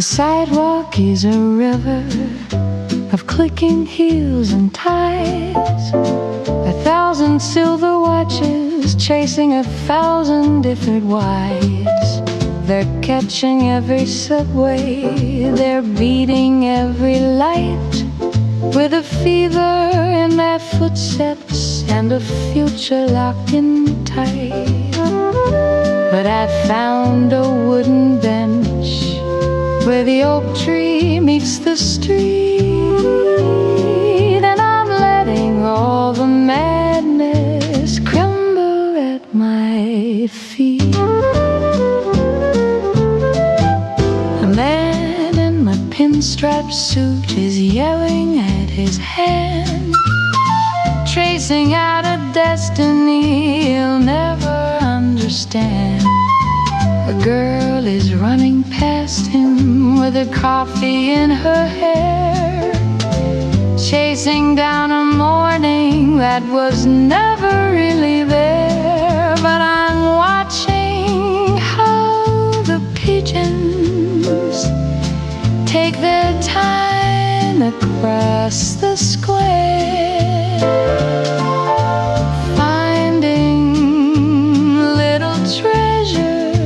The sidewalk is a river of clicking heels and ties, 1,000 silver watches chasing 1,000 different wives. They're catching every subway, they're beating every light, with a fever in their footsteps and a future locked in tight. But I found a wooden bench where the oak tree meets the street, and I'm letting all the madness crumble at my feet. A man in a pinstripe suit is yelling at his hand, tracing out a destiny he'll never understand. A girl is running past him with a coffee in her hair, chasing down a morning that was never really there. But I'm watching how the pigeons take their time across the square, finding little treasures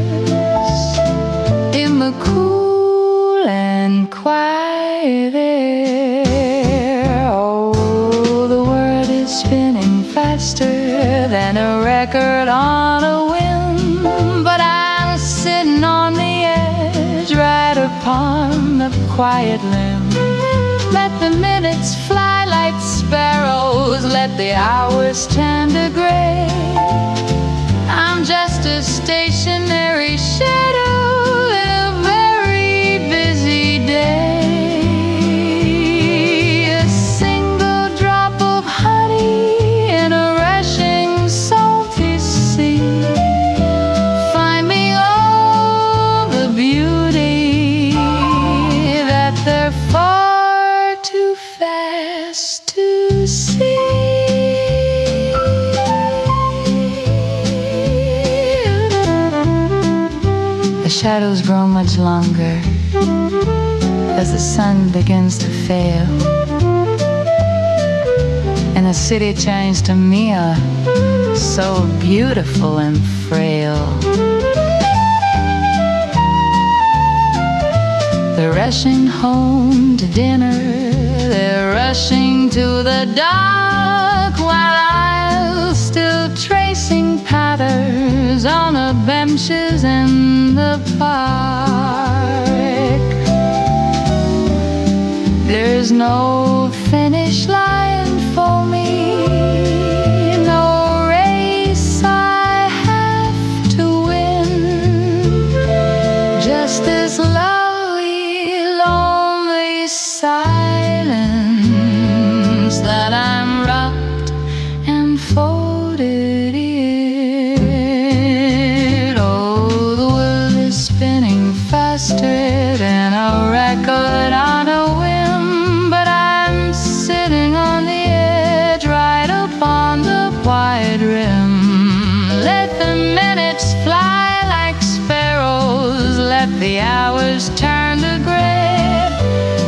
in the cool and quiet air. Oh, the world is spinning faster than a record on a whim, but I'm sitting on the edge, right upon the quiet limb. Let the minutes fly like sparrows, let the hours turn to gray. I'm just a stationary shadow in a very busy day. A single drop of honey in a rushing salty sea. Find me all the beauty that they're far too fast to see. The shadows grow much longer as the sun begins to fail, and the city turns to mirror, so beautiful and frail. They're rushing home to dinner, they're rushing to the dark, while I'm still tracing patterns on the benches in the park. There's no finish line for me, no race I have to win, just this lovely, lonely silence that I'm rocked and folded in. Oh, the world is spinning faster than a record on a whim, but I'm sitting on the edge, right upon the quiet rim. Let the minutes fly like sparrows, let the hours turn to gray.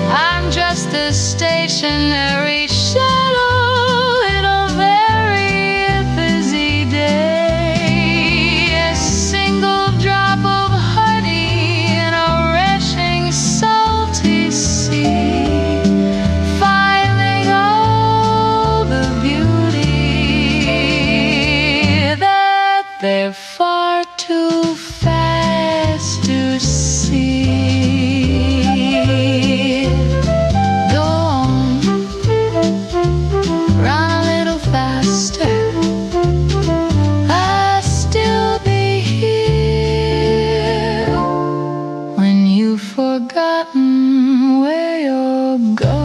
I'm just a stationary shadow in a very busy day. A single drop of honey in a rushing salty sea, finding all the beauty that they're far too fast to see. Go on, run a little faster, I'll still be here when you've forgotten where you're going.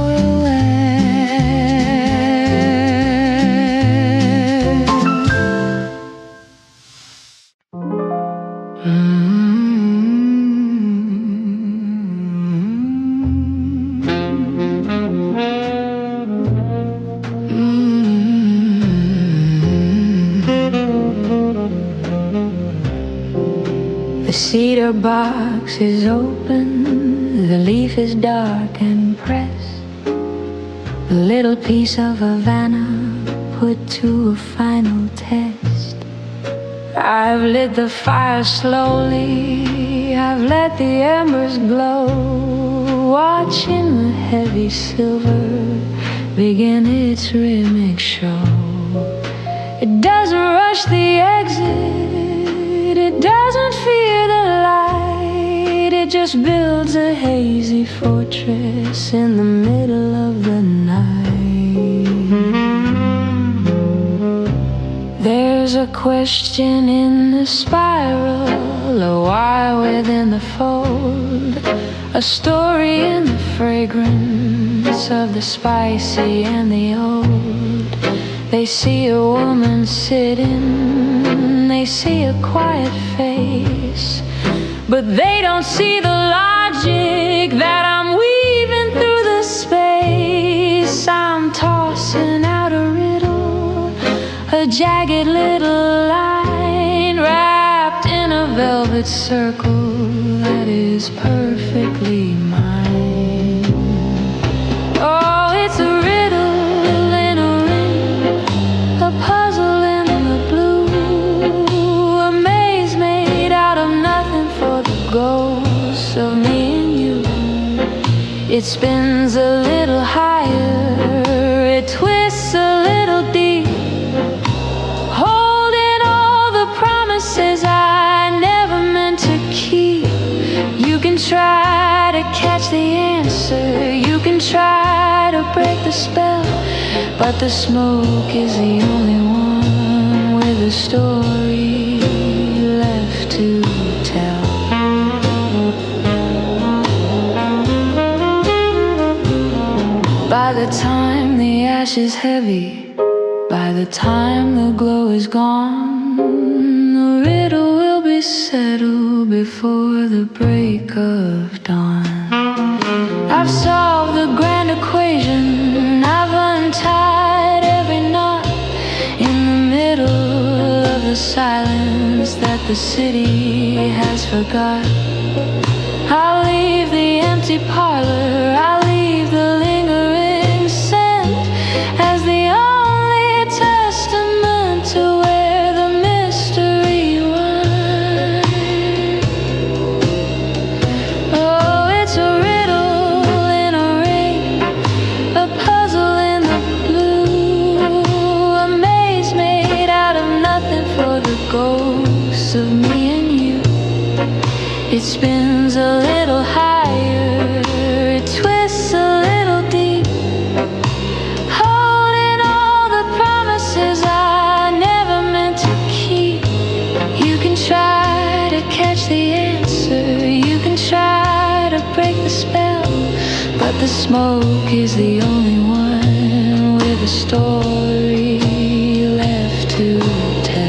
The cedar box is open, The leaf is dark and pressed, a little piece of Havana put to a final test. I've lit the fire slowly, I've let the embers glow, watching the heavy silver begin its rhythmic show. It doesn't rush the exit, it doesn't fear the light, it just builds a hazy fortress in the middle of the night. There's a question in the spiral, a wire within the fold, a story in the fragrance of the spicy and the old. They see a woman sitting, they see a quiet face, but they don't see the logic that I'm weaving through the space. I'm tossing out a riddle, a jagged little line wrapped in a velvet circle that is perfectly mine. Oh, it's a riddle in a ring, a puzzle in the blue, a maze made out of nothing for the ghosts of me and you. It spins a little higher, it twists a little deep, holding all the promises I never meant to keep. You can try to catch the answer, you can try to break the spell, but the smoke is the only one with a story left to tell. By the time the ash is heavy, by the time the glow is gone, the riddle will be settled before the break of dawn. I've solved the grand equation, I've untied every knot in the middle of the silence that the city has forgot. I'll leave the empty parlor, I'll leave the lingering scent as the only testament to where the mystery went. Oh, it's a riddle in a ring, a puzzle in the blue, a maze made out of nothing for the ghosts of me and you. It spins a little higher, it twists a little deep, holding all the promises I never meant to keep. You can try to catch the answer, you can try to break the spell, but the smoke is the only one with a story left to tell.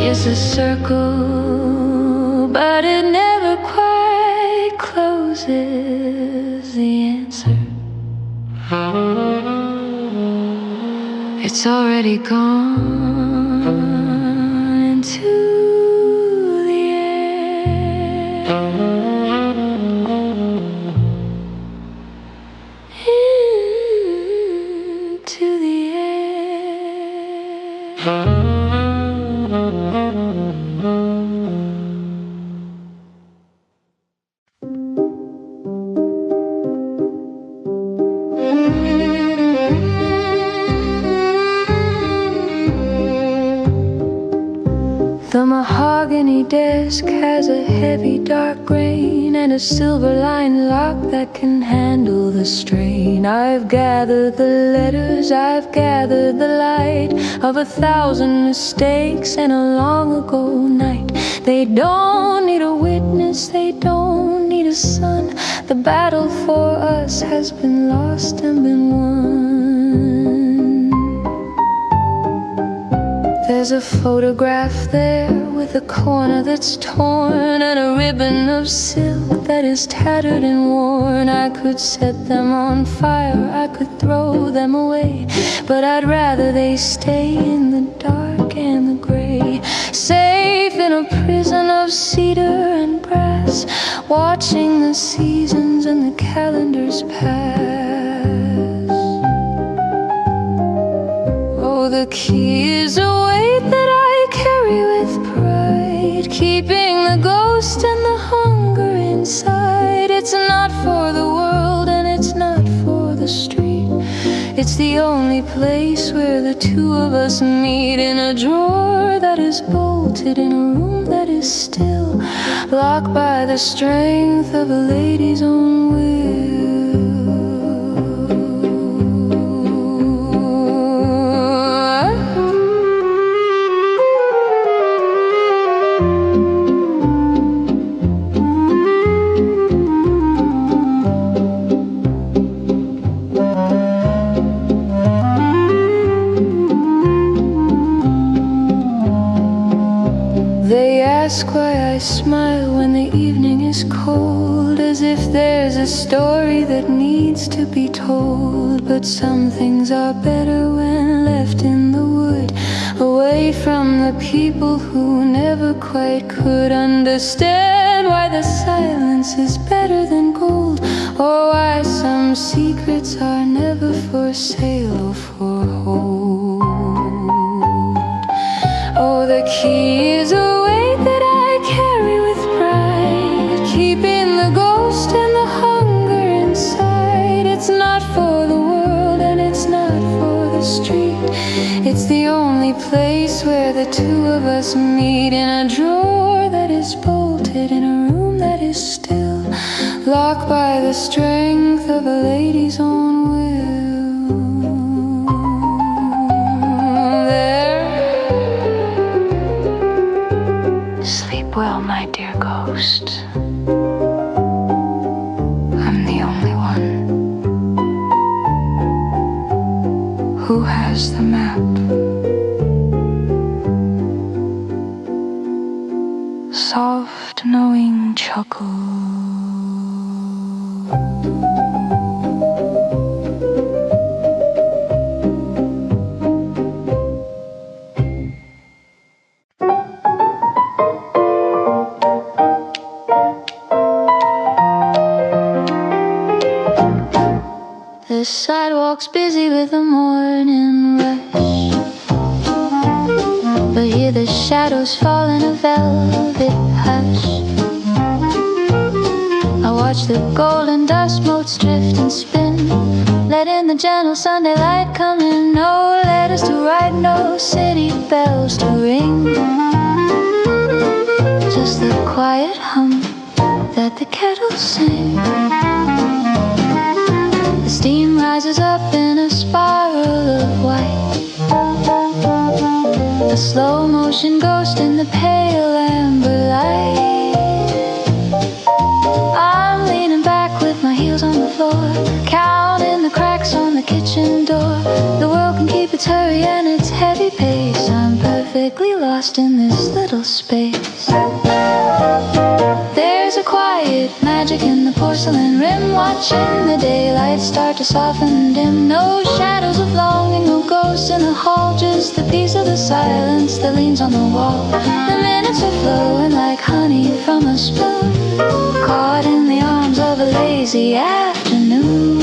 It's a circle, but it never quite closes the answer. It's already gone into the air, into the air. The mahogany desk has a heavy dark grain and a silver-lined lock that can handle the strain. I've gathered the letters, I've gathered the light of 1,000 mistakes and a long ago night. They don't need a witness, they don't need a sun. The battle for us has been lost and been won. There's a photograph there with a corner that's torn and a ribbon of silk that is tattered and worn. I could set them on fire, I could throw them away, but I'd rather they stay in the dark and the gray. free, safe in a prison of cedar and brass, watching the seasons and the calendars pass. Oh, the key is a weight that I carry with pride, keeping the ghost and the hunger inside. It's not for the world and it's not for the street. It's the only place where the two of us meet, in a drawer that is bolted, in a room that is still, locked by the strength of a lady's own will. They ask why I smile when the evening is cold, as if there's a story that needs to be told. But some things are better when left in the wood, away from the people who never quite could understand why the silence is better than gold, or why some secrets are never for sale or for hold. Oh, the key is a weight that I carry with pride, keeping the ghost and the hunger inside. It's not for the world and it's not for the street. It's the only place where the two of us meet, in a drawer that is bolted, in a room that is still, locked by the strength of a lady's own will. Well, my dear ghost, I'm the only one who has the map. Soft, knowing chuckle. The sidewalk's busy with the morning rush, but hear the shadows fall in a velvet hush. I watch the golden dust motes drift and spin, letting the gentle Sunday light come in. No letters to write, no city bells to ring, just the quiet hum that the kettle sings. Steam rises up in a spiral of white, a slow motion ghost in the pale amber light. I'm leaning back with my heels on the floor, counting the cracks on the kitchen door. The world can keep its hurry and its heavy pace. I'm perfectly lost in this little space. There's a quiet magic in the porcelain rim, watching the daylight start to soften and dim. No shadows of longing, no ghosts in the hall, just the peace of the silence that leans on the wall. The minutes are flowing like honey from a spoon, caught in the arms of a lazy afternoon.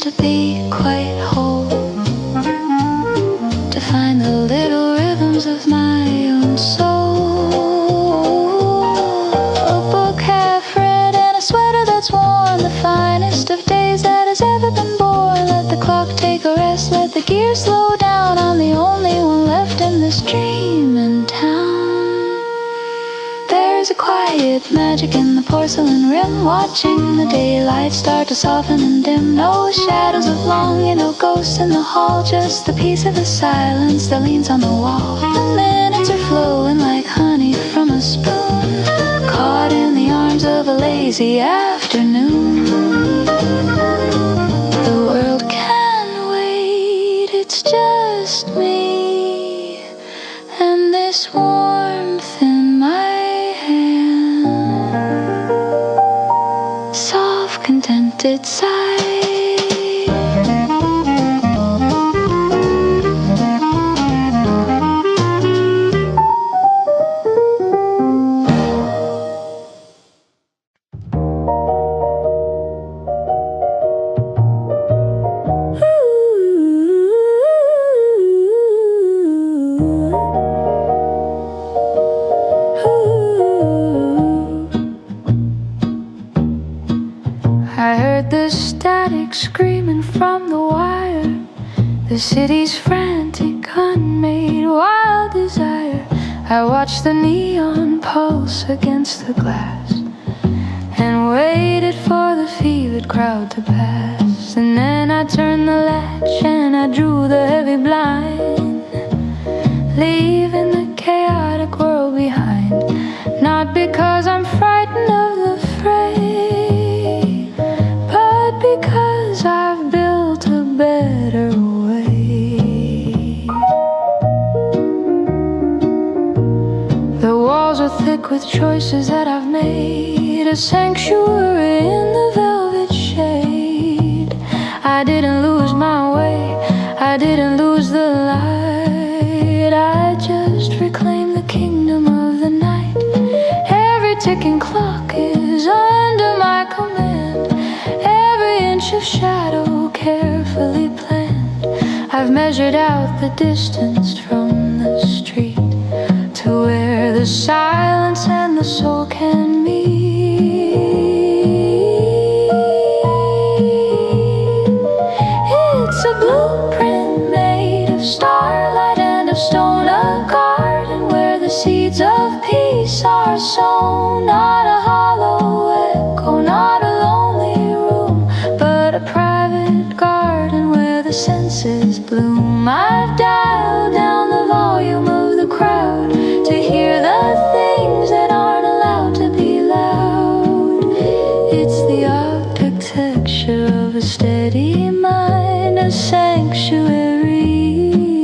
To be quite whole, to find the little rhythms of my own soul. A book half read and a sweater that's worn, the finest of days that has ever been born. Let the clock take a rest, let the gears slow down. I'm the only one left in this dream in town. There's a quiet magic in the porcelain rim, watching the daylight start to soften and dim. No shadows of longing, no ghosts in the hall, just the peace of the silence that leans on the wall. The minutes are flowing like honey spoon, caught in the arms of a lazy afternoon. The world can wait, it's just me and this warmth in my hand, soft contented sigh. I heard the static screaming from the wire, the city's frantic, unmade wild desire. I watched the neon pulse against the glass and waited for the fevered crowd to pass. And then I turned the latch and I drew the heavy blind, leaving the chaotic world behind. Not because I'm frightened of the fray, but because I've built a better way. The walls are thick with choices that I've made, a sanctuary in the velvet shade. I didn't lose my way, I didn't lose the light, I just reclaimed the kingdom of the night. Every ticking clock is under my command, every inch of shadow carefully planned. I've measured out the distance from the street to where the silence and the soul can meet. It's a blueprint made of starlight and of stone, a garden where the seeds of peace are sown. Not a hollow echo, not a lonely room, but a private garden where the senses bloom. I've dialed down the volume of the crowd to hear the things that aren't allowed to be loud. It's the architecture of a steady mind, a sanctuary,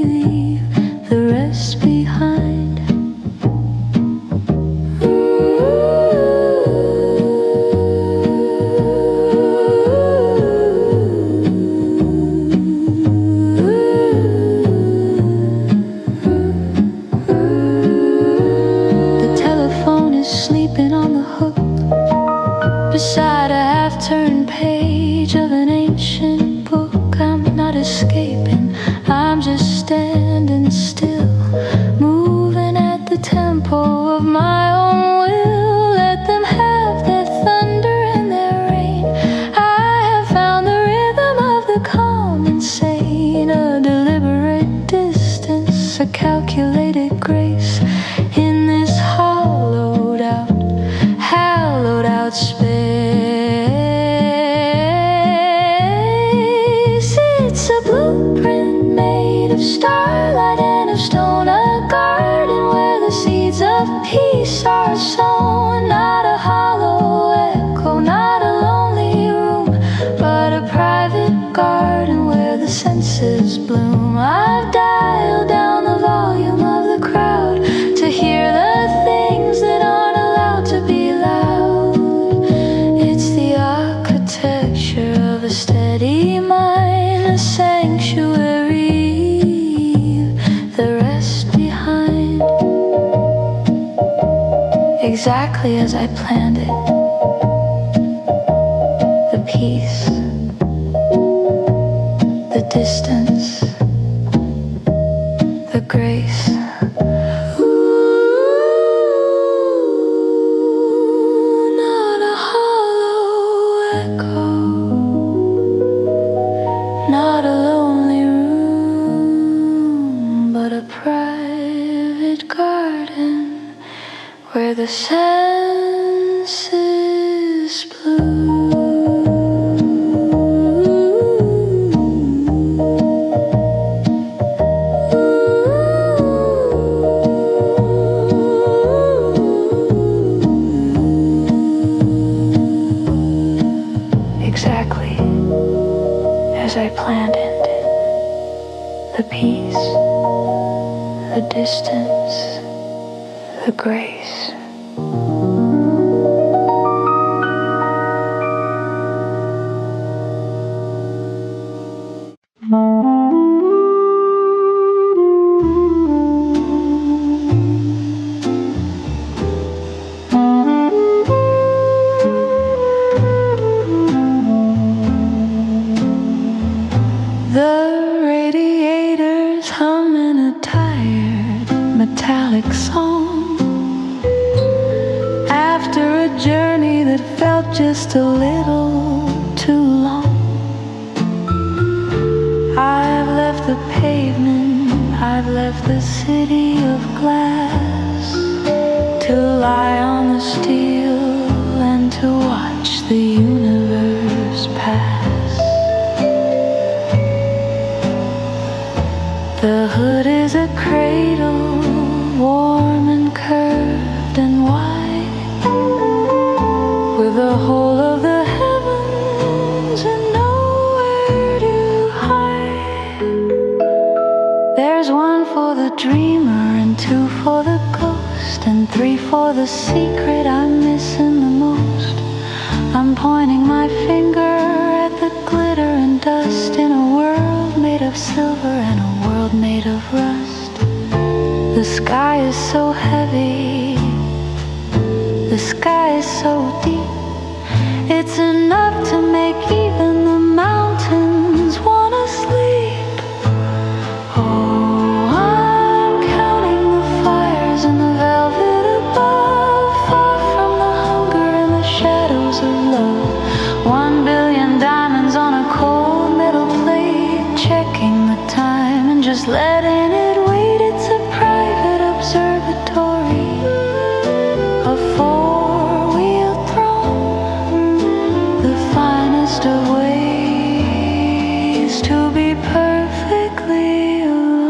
leave the rest behind. Sleeping on the hook beside a half-turned page of an ancient book. I'm not escaping, I'm just standing still, moving at the tempo of my own will. Let them have their thunder and their rain. I have found the rhythm of the calm and sane, a deliberate distance, a calculated grace in this hollowed out space. It's a blueprint made of starlight and of stone, a garden where the seeds of peace are sown. Not a hollow echo, not a lonely room, but a private garden where the senses bloom. I've dialed down the volume of the crowd to hear the things that aren't allowed to be loud. It's the architecture of a steady mind, a sanctuary, the rest behind. Exactly as I planned it, the peace, the distance, the grace. Not a hollow echo, not a lonely room, but a private garden where the senses bloom. as I planned it. The peace, the distance, the grace. The radiators hum in a tired metallic song after a journey that felt just a little too long. I've left the pavement, I've left the city of glass to lie on the steel and to watch the universe pass. The hood is a cradle, warm and curved and wide, with a whole of the heavens and nowhere to hide. There's one for the dreamer and two for the ghost and three for the secret I'm missing the most. I'm pointing my finger at the glitter and dust in a world made of silver and a world made of rust. The sky is so heavy, the sky is so deep, it's enough to make even the mountains wanna sleep. Oh, I'm counting the fires in the velvet above, far from the hunger and the shadows of love. 1 billion diamonds on a cold metal plate, checking the time and just letting it wait. It's a private observatory, a four-wheeled throne, the finest of ways to be perfectly alone.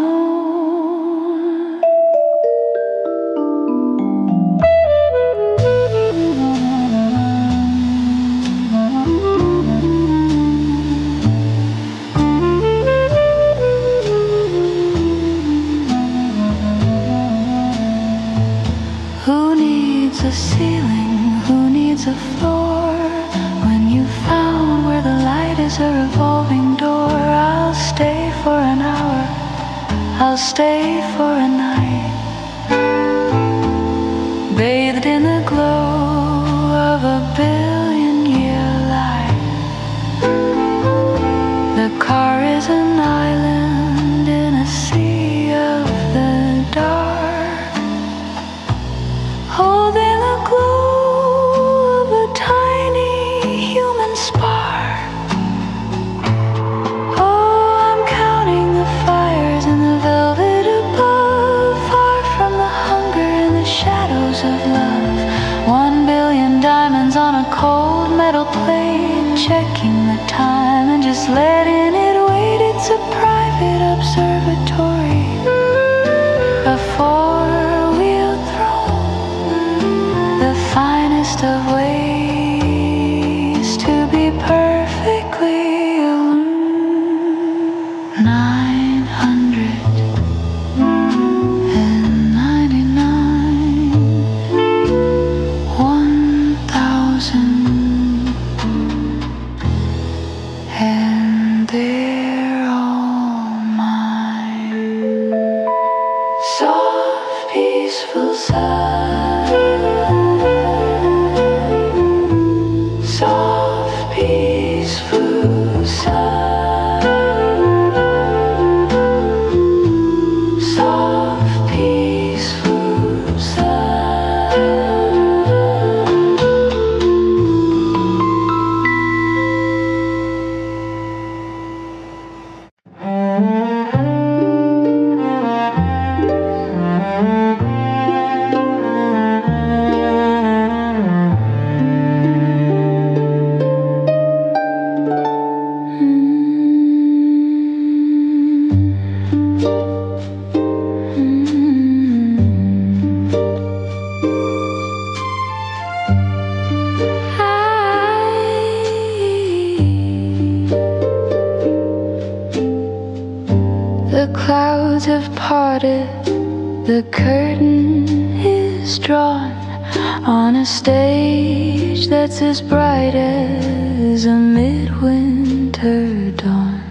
Who needs a ceiling? Who needs a floor? When you found where the light is a revolving door, I'll stay for an hour, I'll stay for a night, bathed in the glow of a billion-year light. The car is an island in a sea of the dark, holding the glow of a tiny human spark. Oh, I'm counting the fires in the velvet above, far from the hunger and the shadows of love. 1 billion diamonds on a cold metal plate, checking the time and just letting it wait. It's a private observatory, a four-wheeled throne, the finest of ways to be perfectly alone. 999, 1,000, and they're all mine. Soft, peaceful sun, soft, peaceful sun, soft, peaceful sun. clouds have parted, the curtain is drawn on a stage that's as bright as a midwinter dawn.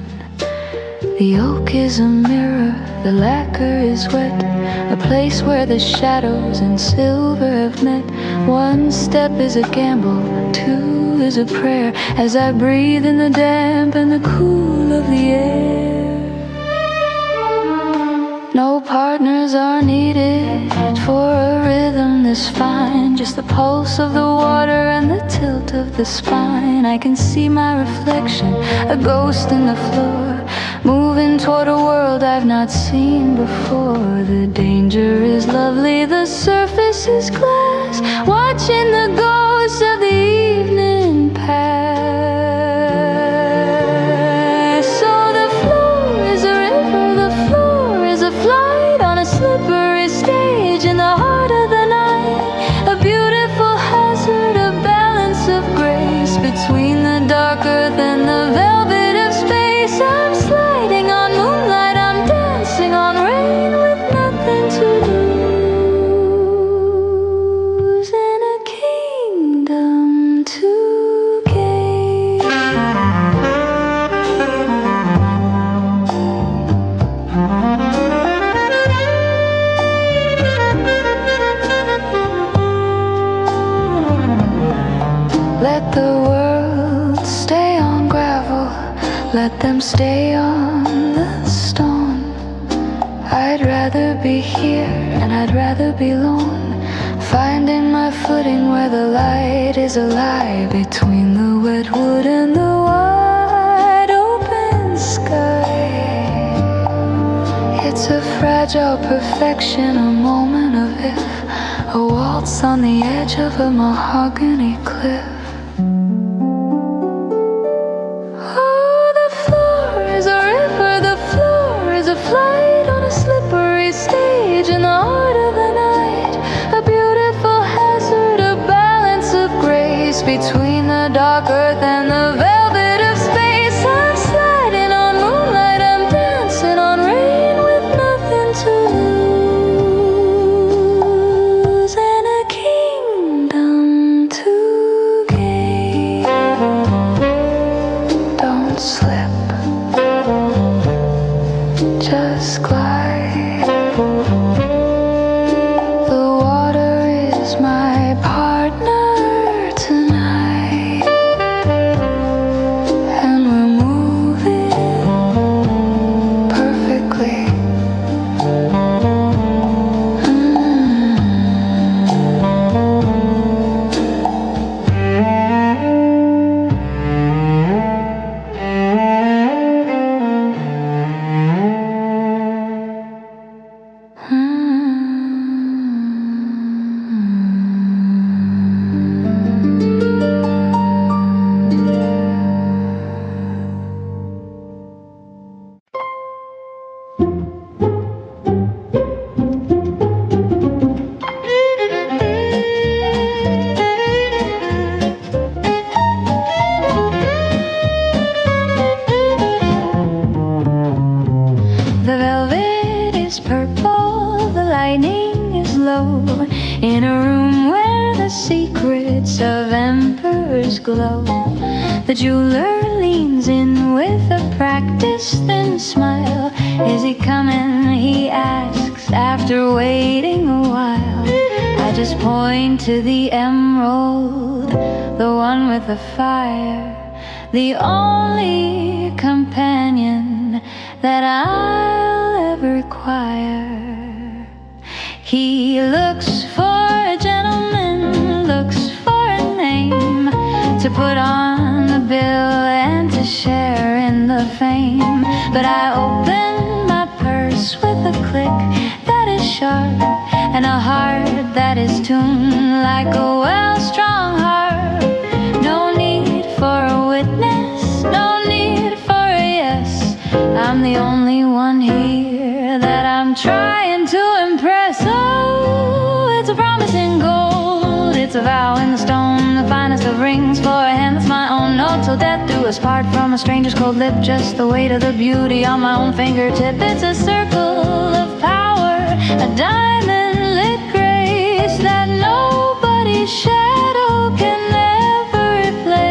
The oak is a mirror, the lacquer is wet, a place where the shadows and silver have met. One step is a gamble, two is a prayer, as I breathe in the damp and the cool of the air. No partners are needed for a rhythm this fine, just the pulse of the water and the tilt of the spine. I can see my reflection, a ghost in the floor, moving toward a world I've not seen before. The danger is lovely, the surface is glass, watching the ghosts of the evening pass. So the floor is a river, the floor is a flight on a slippery stage in the heart of the night. A beautiful hazard, a balance of grace between the dark earth and the velvet of space. I'm sliding on moonlight, I'm dancing on rain with nothing to lose, in a kingdom to gain. Let the world stay on gravel, let them stay on the stone. I'd rather be here and I'd rather be alone, finding my footing where the light is alive, between the wet wood and the wide open sky. It's a fragile perfection, a moment of if, a waltz on the edge of a mahogany cliff. Flight on a slippery stage in the heart of the night. A beautiful hazard, a balance of grace between the dark earth and the velvet of space. I'm sliding on moonlight, I'm dancing on rain with nothing to lose, and a kingdom to gain. Don't slip, just glide. The water is my partner tonight, and we're moving perfectly. The velvet is purple, the lightning is low, in a room where the secrets of emperors glow. The jeweler leans in with a practiced thin smile. Is he coming, he asks, after waiting a while. I just point to the emerald, the one with the fire, the only companion that I'll ever require. He looks for a gentleman, looks for a name to put on the bill and to share in the fame. But I open my purse with a click that is sharp, and a heart that is tuned like a well-strung harp. No need for a witness, no need for a yes. I'm the only one here that I'm trying to impress. Oh, it's a promise in gold, it's a vow in the stone, the finest of rings for a hand that's my own. No, till death do us part from from a stranger's cold lip, just the weight of the beauty on my own fingertip. It's a circle of power, a diamond lit grace that nobody's shadow can ever replace.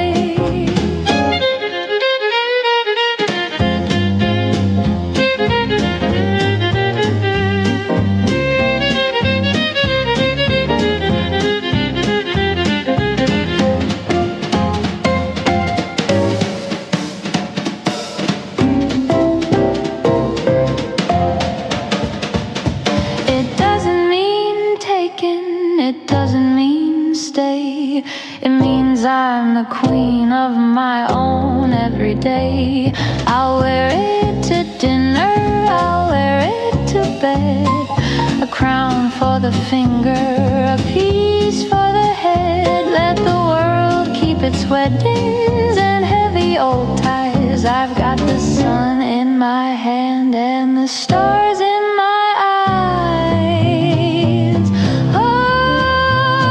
It means I'm the queen of my own every day. I'll wear it to dinner, I'll wear it to bed. A crown for the finger, a piece for the head. Let the world keep its weddings and heavy old ties. I've got the sun in my hand and the stars in my eyes. Oh,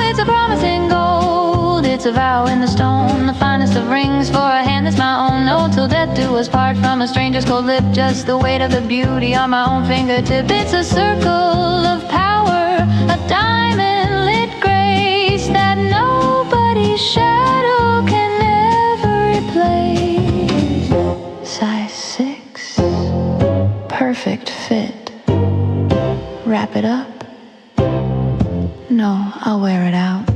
it's a promise in gold, it's a vow in the stone, the finest of rings for a hand that's my own. No, till death do us part from a stranger's cold lip, just the weight of the beauty on my own fingertip. It's a circle of power, a diamond lit grace that nobody's shadow can ever replace. Size 6, perfect fit. Wrap it up? No, I'll wear it out.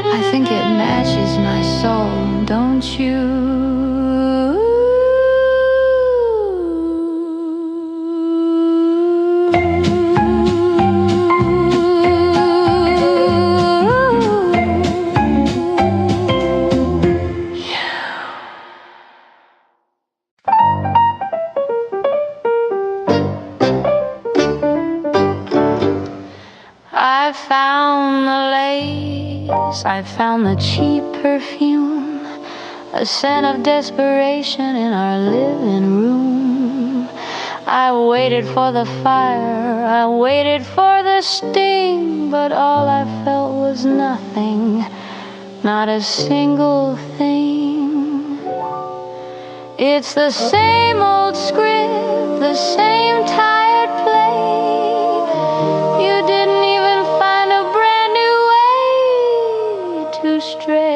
I think it matches my soul, don't you? I found the lace, I found the cheap perfume, a scent of desperation in our living room. I waited for the fire, I waited for the sting, but all I felt was nothing, not a single thing. It's the same old script, the same tired play. You didn't even find a brand new way to stray.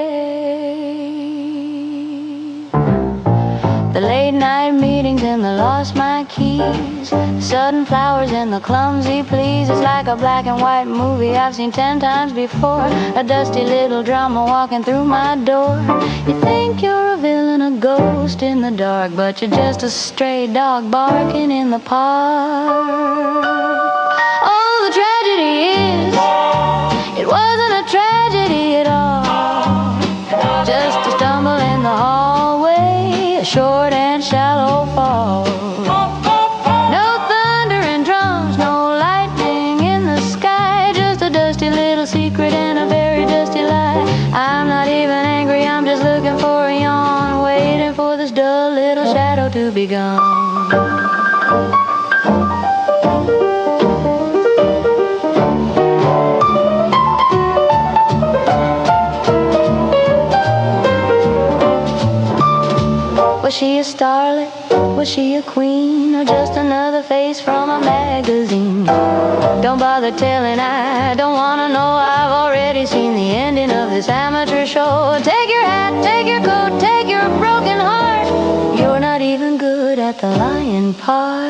The late night meetings and the lost my keys, sudden flowers and the clumsy pleas. It's like a black and white movie I've seen 10 times before, a dusty little drama walking through my door. You think you're a villain, a ghost in the dark, but you're just a stray dog barking in the park. Oh, the tragedy is, it wasn't a tragedy at all, just a stumble in the hallway, a short and shallow fall. No thunder and drums, no lightning in the sky, just a dusty little secret and a very dusty lie. I'm not even angry, I'm just looking for a yawn, waiting for this dull little shadow to be gone. Was she a starlet? Was she a queen? Or just another face from a magazine? Don't bother telling, I don't wanna know. I've already seen the ending of this amateur show. Take your hat, take your coat, take your broken heart. You're not even good at the lying part.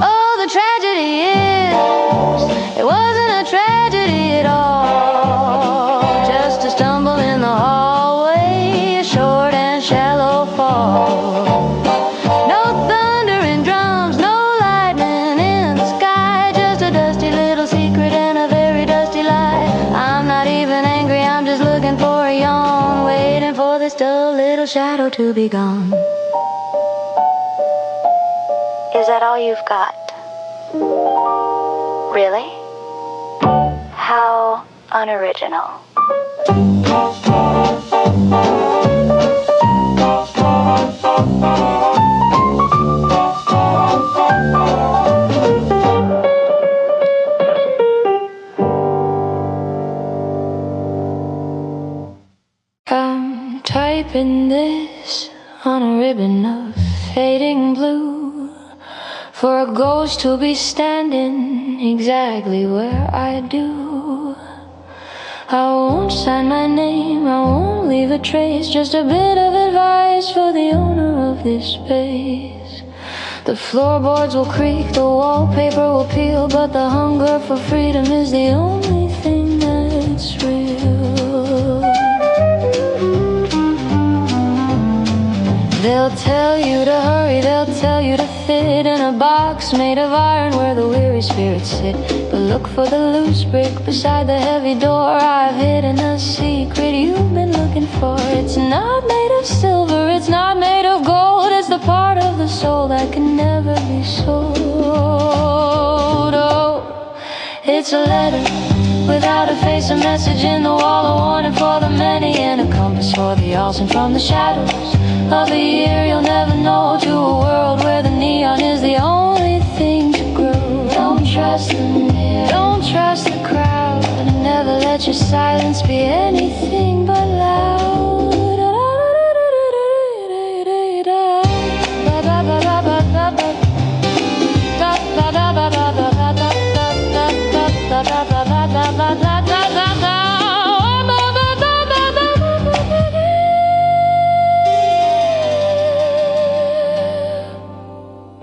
Oh, the tragedy is, it wasn't a tragedy at all, just a stumble in the hallway, a short and shallow fall. No thunder and drums, no lightning in the sky, just a dusty little secret and a very dusty lie. I'm not even angry, I'm just looking for a yawn, waiting for this dull little shadow to be gone. Is that all you've got? Really? How unoriginal. wrapping this on a ribbon of fading blue, for a ghost to be standing exactly where I do. I won't sign my name, I won't leave a trace, just a bit of advice for the owner of this space. The floorboards will creak, the wallpaper will peel, but the hunger for freedom is the only thing that's real. They'll tell you to hurry, they'll tell you to fit in a box made of iron where the weary spirits sit. But look for the loose brick beside the heavy door. I've hidden a secret you've been looking for. It's not made of silver, it's not made of gold, it's the part of the soul that can never be sold. Oh, it's a letter without a face, a message in the wall, a warning for the many, and a compass for the all sent from the shadows of a year you'll never know, to a world where the neon is the only thing to grow. Don't trust the mirror, don't trust the crowd, and never let your silence be anything but loud.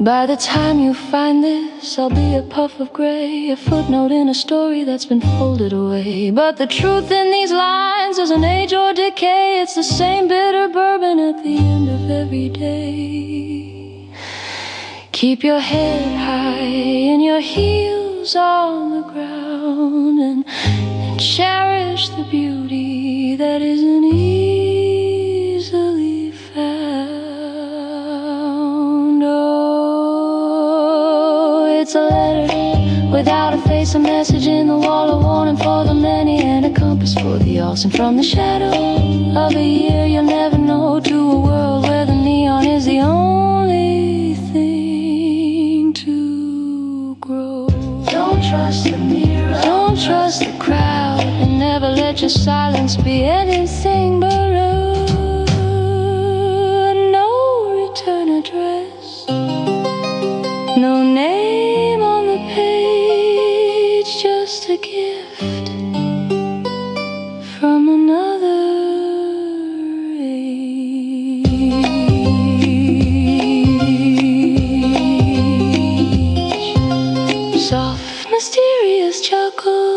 By the time you find this, I'll be a puff of gray, a footnote in a story that's been folded away. But the truth in these lines doesn't age or decay, it's the same bitter bourbon at the end of every day. Keep your head high and your heels on the ground, and cherish the beauty that isn't easily found. It's a letter without a face, a message in the wall, a warning for the many, and a compass for the all sent from the shadow of a year you'll never know, to a world where the neon is the only thing to grow. Don't trust the mirror, don't trust the crowd, and never let your silence be anything but no return address, no name on the page, just a gift from another age. Soft, mysterious chuckle.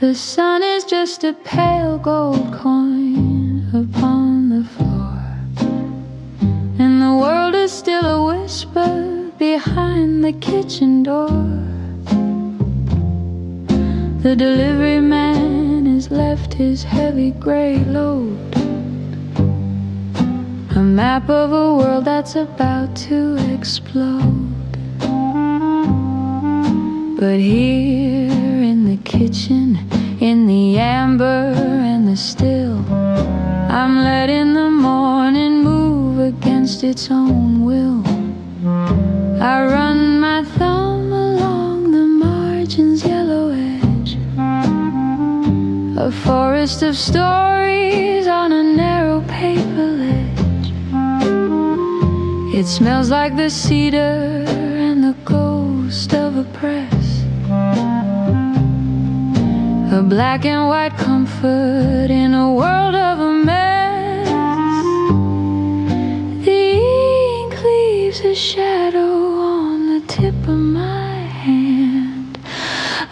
The sun is just a pale gold coin upon the floor, and the world is still a whisper behind the kitchen door. The delivery man has left his heavy gray load, a map of a world that's about to explode. But here in the kitchen, in the amber and the still, I'm letting the morning move against its own will. I run my thumb along the margin's yellow edge, a forest of stories on a narrow paper ledge. It smells like the cedar and the ghost of a press, a black and white comfort in a world of a mess. The ink leaves a shadow on the tip of my hand,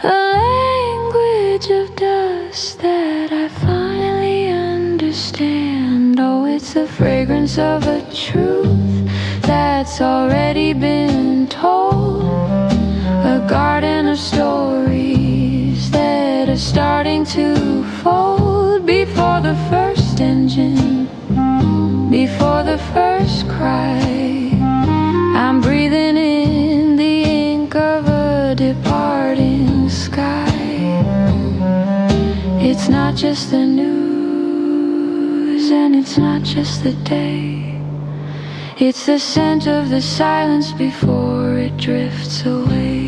a language of dust that I finally understand. Oh, it's the fragrance of a truth that's already been told, a garden of stories that are starting to fold. Before the first engine, before the first cry, I'm breathing in the ink of a departing sky. It's not just the news news, and it's not just the day. It's the scent of the silence before it drifts away.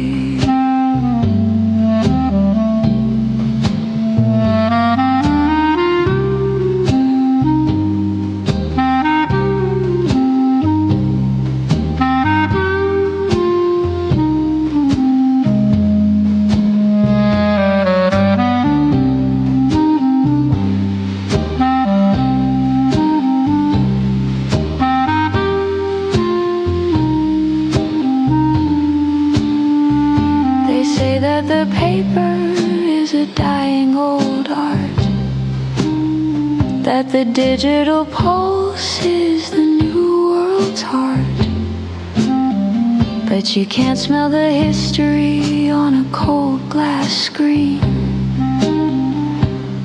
The paper is a dying old art, that the digital pulse is the new world's heart. But you can't smell the history on a cold glass screen,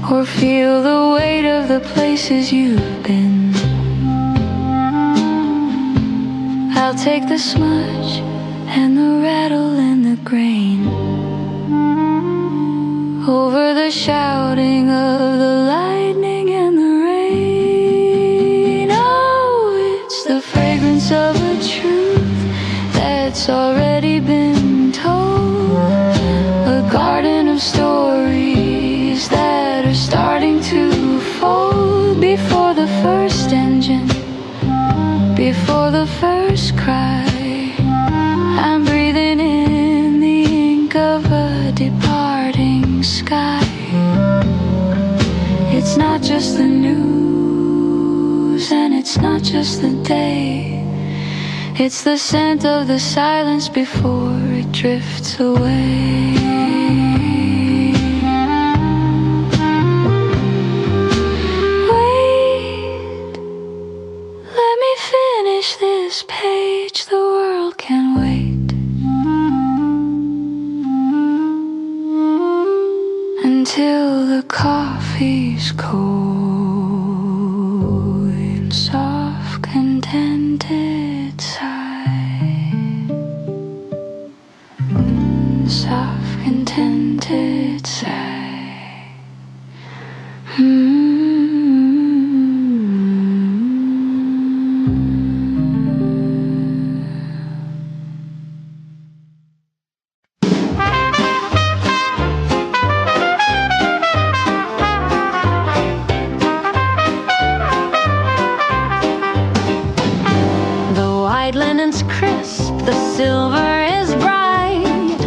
or feel the weight of the places you've been. I'll take the smudge and the rattle and the grain over the shouting of the lightning and the rain. Oh, it's the fragrance of a truth that's already been told, a garden of stories that are starting to fold. Before the first engine, before the first cry, I'm breathing in the ink of a departing sky. It's not just the news, and it's not just the day. It's the scent of the silence before it drifts away. Wait, let me finish this page. The world can wait until the coffee's cold in soft, contented sigh. Soft, contented sigh. Linen's crisp, the silver is bright.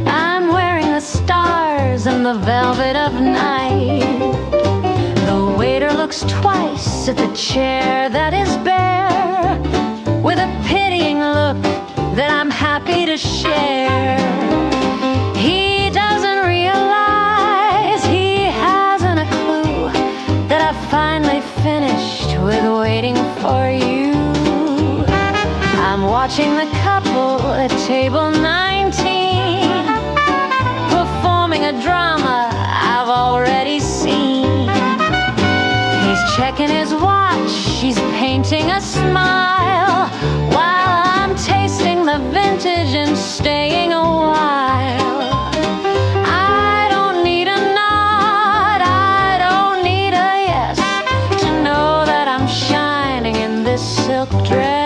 I'm wearing the stars and the velvet of night. The waiter looks twice at the chair that is bare, with a pitying look that I'm happy to share. He doesn't realize, he hasn't a clue, that I've finally finished with waiting for you. I'm watching the couple at table 19, performing a drama I've already seen. He's checking his watch, she's painting a smile, while I'm tasting the vintage and staying a while. I don't need a nod, I don't need a yes, to know that I'm shining in this silk dress.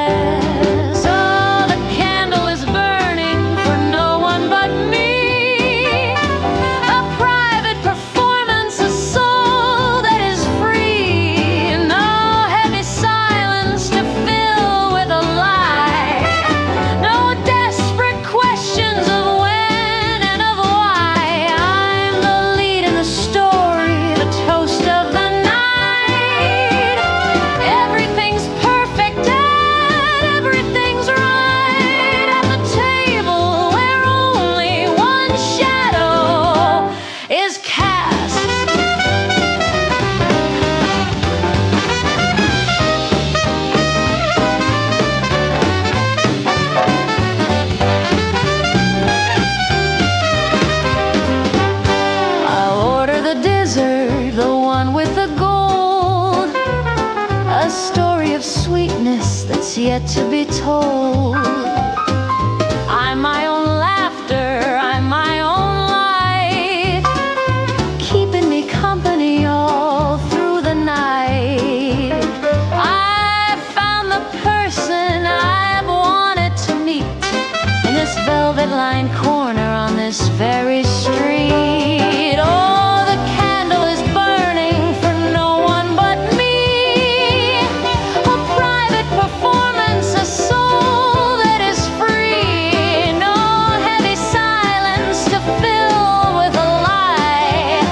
Yet to be told. I'm my own laughter, I'm my own light, keeping me company all through the night. every corner on this very street. Oh, the candle is burning for no one but me. A private performance, a soul that is free. No heavy silence to fill with a lie.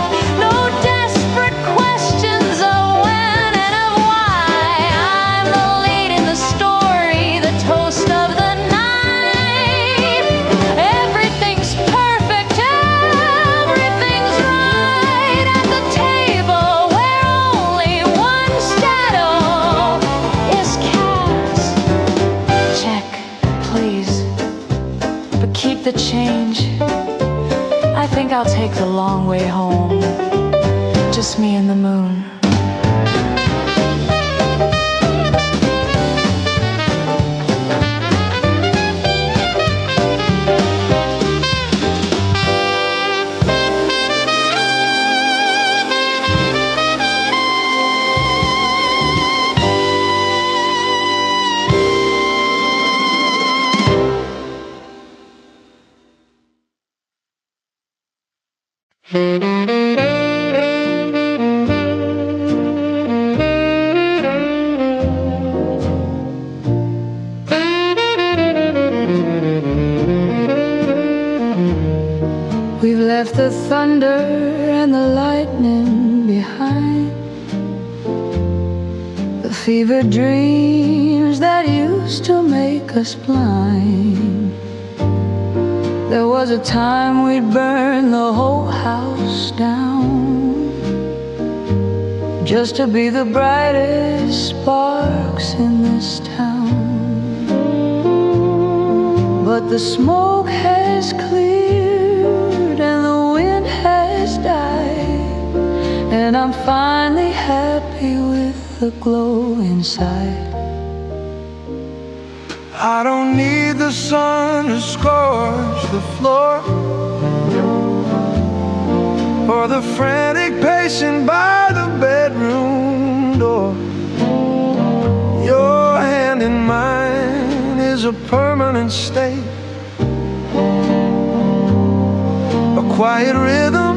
No desperate questions of when and of why. I'm the lead in the story, the toast of the night. Everything's perfect, everything's right at the table where only one shadow is cast. Check, please, but keep the change. I think I'll take the long way home. Just me and the moon. We've left the thunder and the lightning behind, the fevered dreams that used to make us blind. There was a time we'd burn the whole house down, just to be the brightest sparks in this town. But the smoke has cleared and the wind has died, and I'm finally happy with the glow inside. I don't need the sun to scorch the floor, or the frantic pacing by the bedroom door. Your hand in mine is a permanent state, a quiet rhythm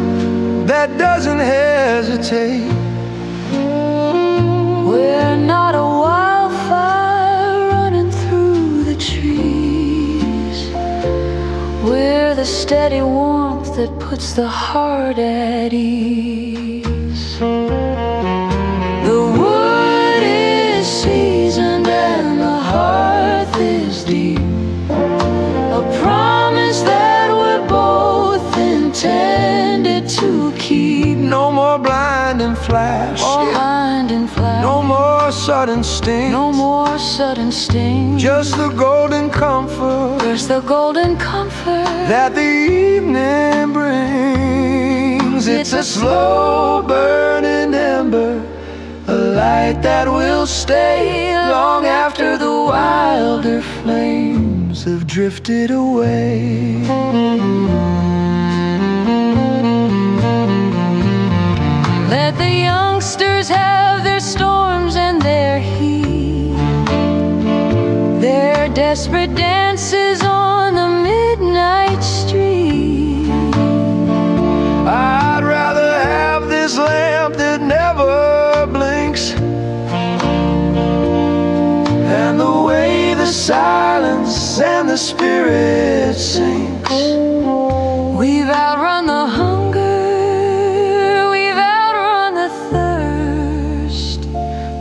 that doesn't hesitate. We're not a wildfire running through the trees. We're the steady warmth that puts the heart at ease. The wood is seasoned and the hearth is deep, a promise that we're both intended to keep. No more blinding flash, No more sudden sting, no more sudden sting. just the golden comfort, There's the golden comfort that the evening brings. It's a slow burning ember, a light that will stay long after the wilder flames have drifted away. Let the youngsters have their storms and their heat, their desperate dances on the midnight street. I'd rather have this lamp that never blinks, and the way the silence and the spirit sinks. We've outrun the hunger, we've outrun the thirst.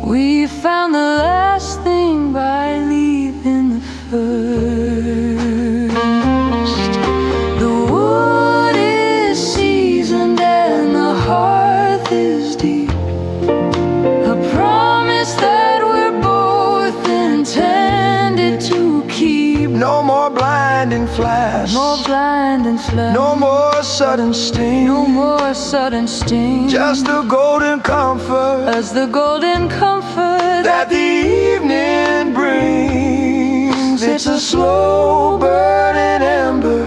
We found the last thing by leaving the first. The wood is seasoned and the hearth is deep, a promise that we're both intended to keep. No more blinding flash, No blinding flash, no more sudden sting, no more sudden sting. just the golden comfort As the golden comfort that the evening brings. It's a slow burning ember,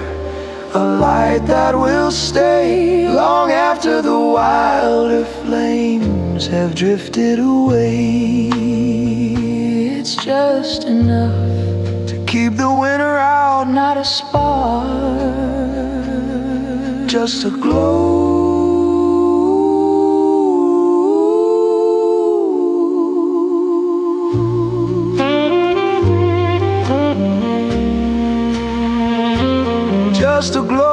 a light that will stay long after the wilder flames have drifted away. it's just enough to keep keep the winter out. Not a spark, just a glow. Just a glow.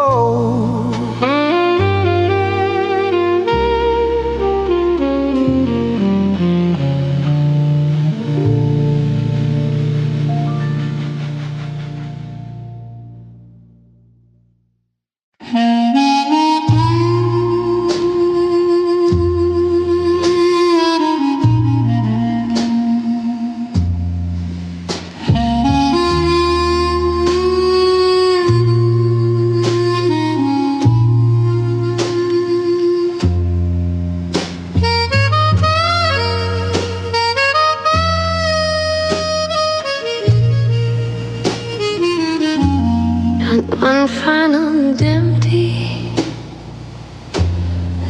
One final empty.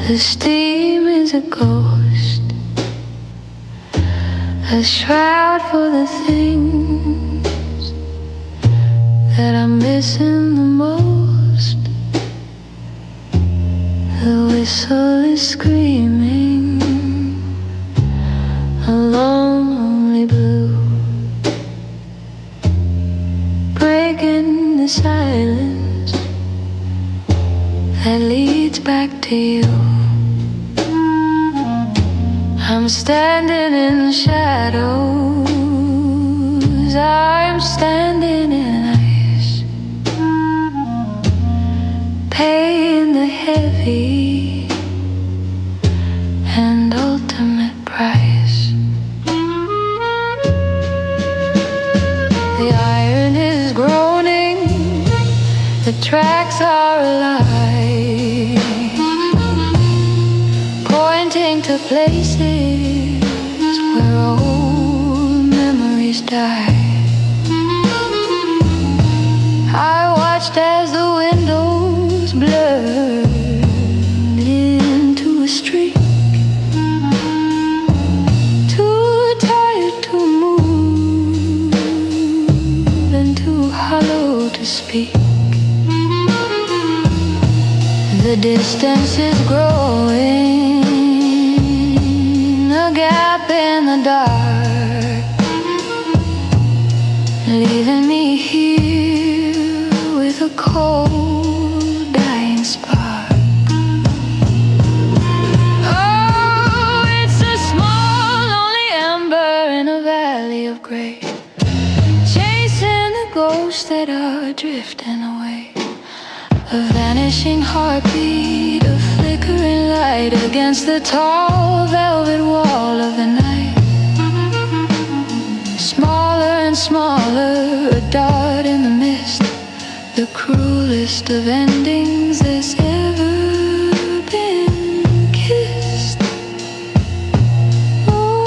The steam is a ghost, a shroud for the things that I'm missing the most. The whistle is screaming a lonely blue, breaking the silence that leads back to you. I'm standing in the shadows, I'm standing in ice, paying the heavy and ultimate price. The iron is groaning, the tracks are alive, pointing to places where old memories die. I watched as the windows blurred into a streak, too tired to move and too hollow to speak. The distance is growing, a gap in the dark, leaving me here with a cold, dying spark. Oh, it's a small, lonely ember in a valley of gray, chasing the ghosts that are drifting away. A vanishing heartbeat, a flickering light against the tall velvet wall of the night. Smaller and smaller, a dot in the mist, the cruelest of endings that's ever been kissed. Ooh.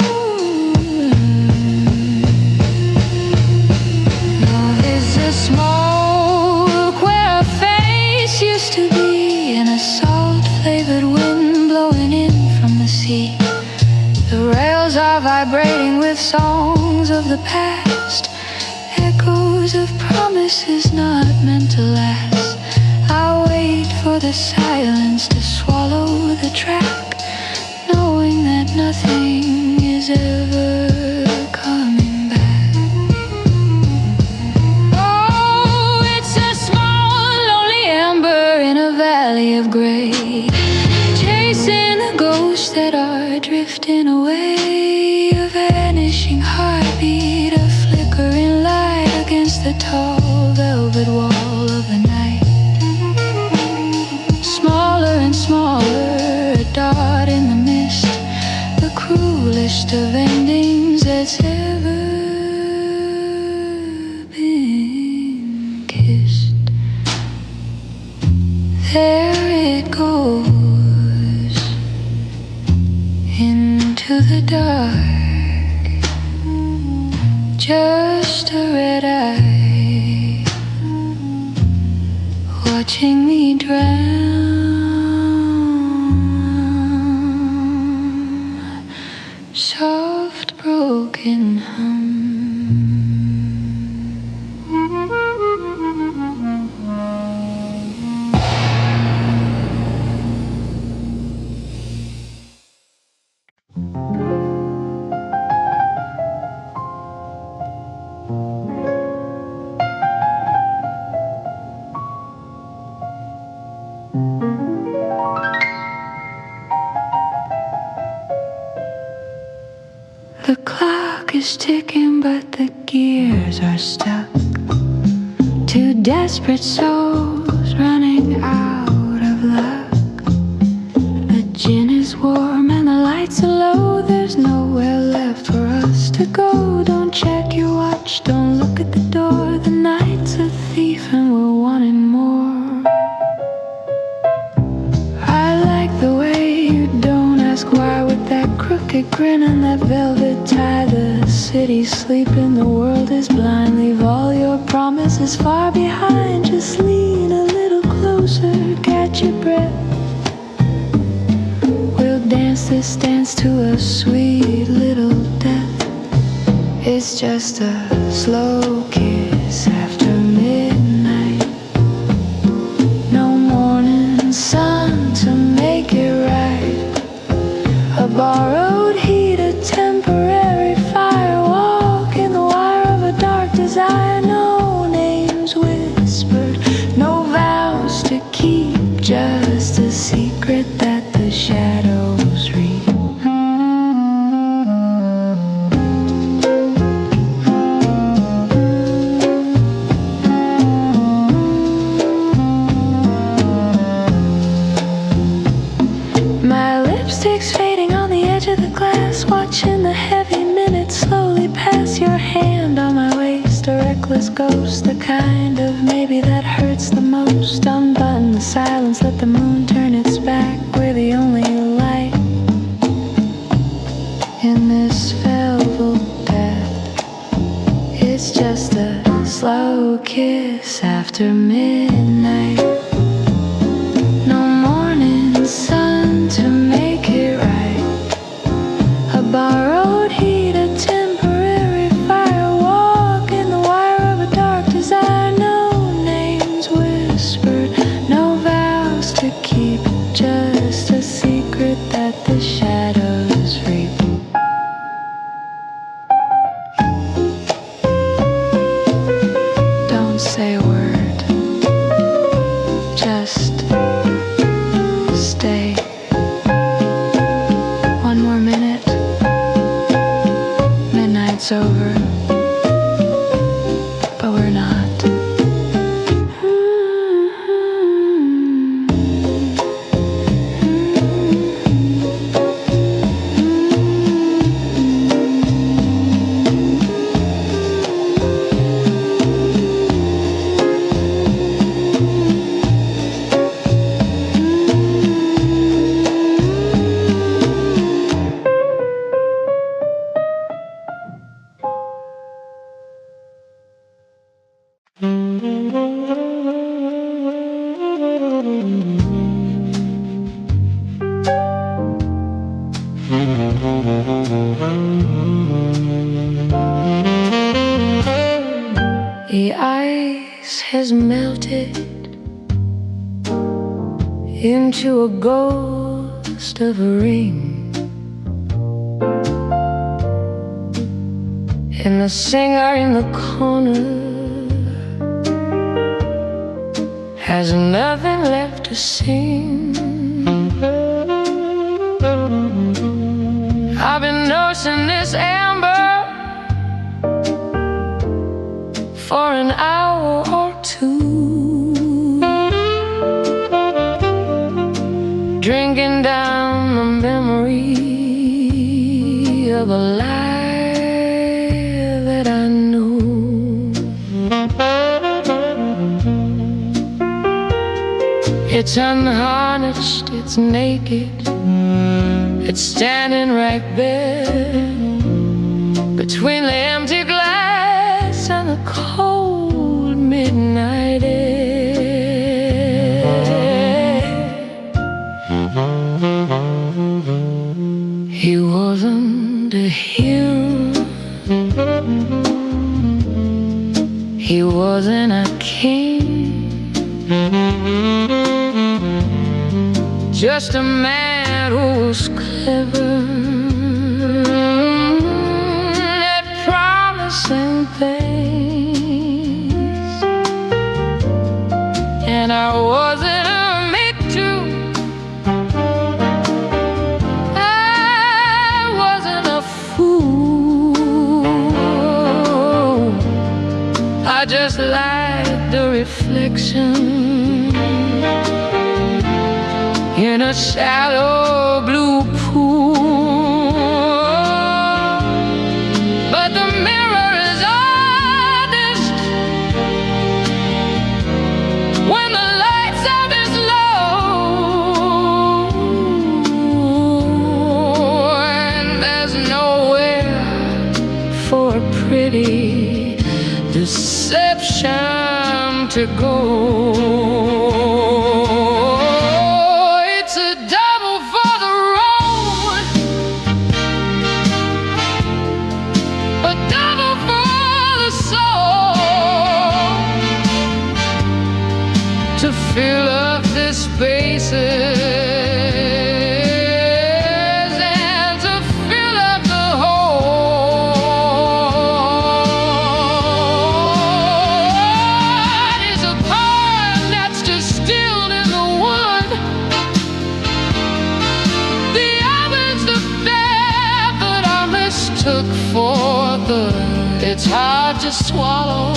No, it's a smoke where a face used to be, and a salt-flavored wind blowing in from the sea. The rails are vibrating with songs of the past, echoes of promises not meant to last. I wait for the silence to swallow the track, knowing that nothing is ever coming back. Oh, it's a small, lonely ember in a valley of gray, chasing the ghosts that are drifting away. A vanishing heartbeat, a flickering light against the tall velvet wall of the night. Smaller and smaller, a dot in the mist, the cruelest of endings that's ever been kissed. There it goes into the dark, just a red eye, watching me drown. Soft broken hum. is ticking, but the gears are stuck. Two desperate souls running out of luck. The gin is warm and the lights are low. There's nowhere left for us to go. Don't check your watch, don't look at the door. The night's a thief and we're wanting more. I like the way you don't ask why, with that crooked grin and that velvet tie. The city's sleeping, the world is blind. Leave all your promises far behind. Just lean a little closer, catch your breath. We'll dance this dance to a sweet little death. It's just a slow kiss after midnight. No morning sun to make it right. A borrowed heat, a temporary fire. Walk in the wire of a dark desire. No names whispered, no vows to keep. Just a secret that the shadows read. My lipstick's fading on the edge of the glass, watching the heavy minutes slowly pass. Your hand on my waist, a reckless ghost, the kind of maybe that hurts the most. Unbutton the silence, let the moon turn its back. We're the only light in this velvet death. It's just a slow kiss after midnight. No morning sun to make it right. A borrowed heat, a temporary fire. Walk in the wire of a dark desire. No names whispered, no vows to keep. Just a secret that the shadows reap. Don't say a word, just stay. One more minute, midnight's over, but we're not. The ice has melted into a ghost of a ring, and the singer in the corner has nothing left to sing. I've been nursing this amber for an hour or two, drinking down the memory of a lie that I knew. It's unharnessed, it's naked, it's standing right there between the empty glass and the cold midnight air. He wasn't a hero, he wasn't a king, just a man who was clever at promising things, and I wasn't made to. I wasn't a fool. in a shallow blue pool. But the mirror is honest when the lights are this low, and there's nowhere for a pretty deception to go. It's a double for the road, a double for the soul, to fill up the spaces and to fill up the hole. It is a poem that's distilled in the wood. The other's the bed that I mistook for the. It's hard to swallow.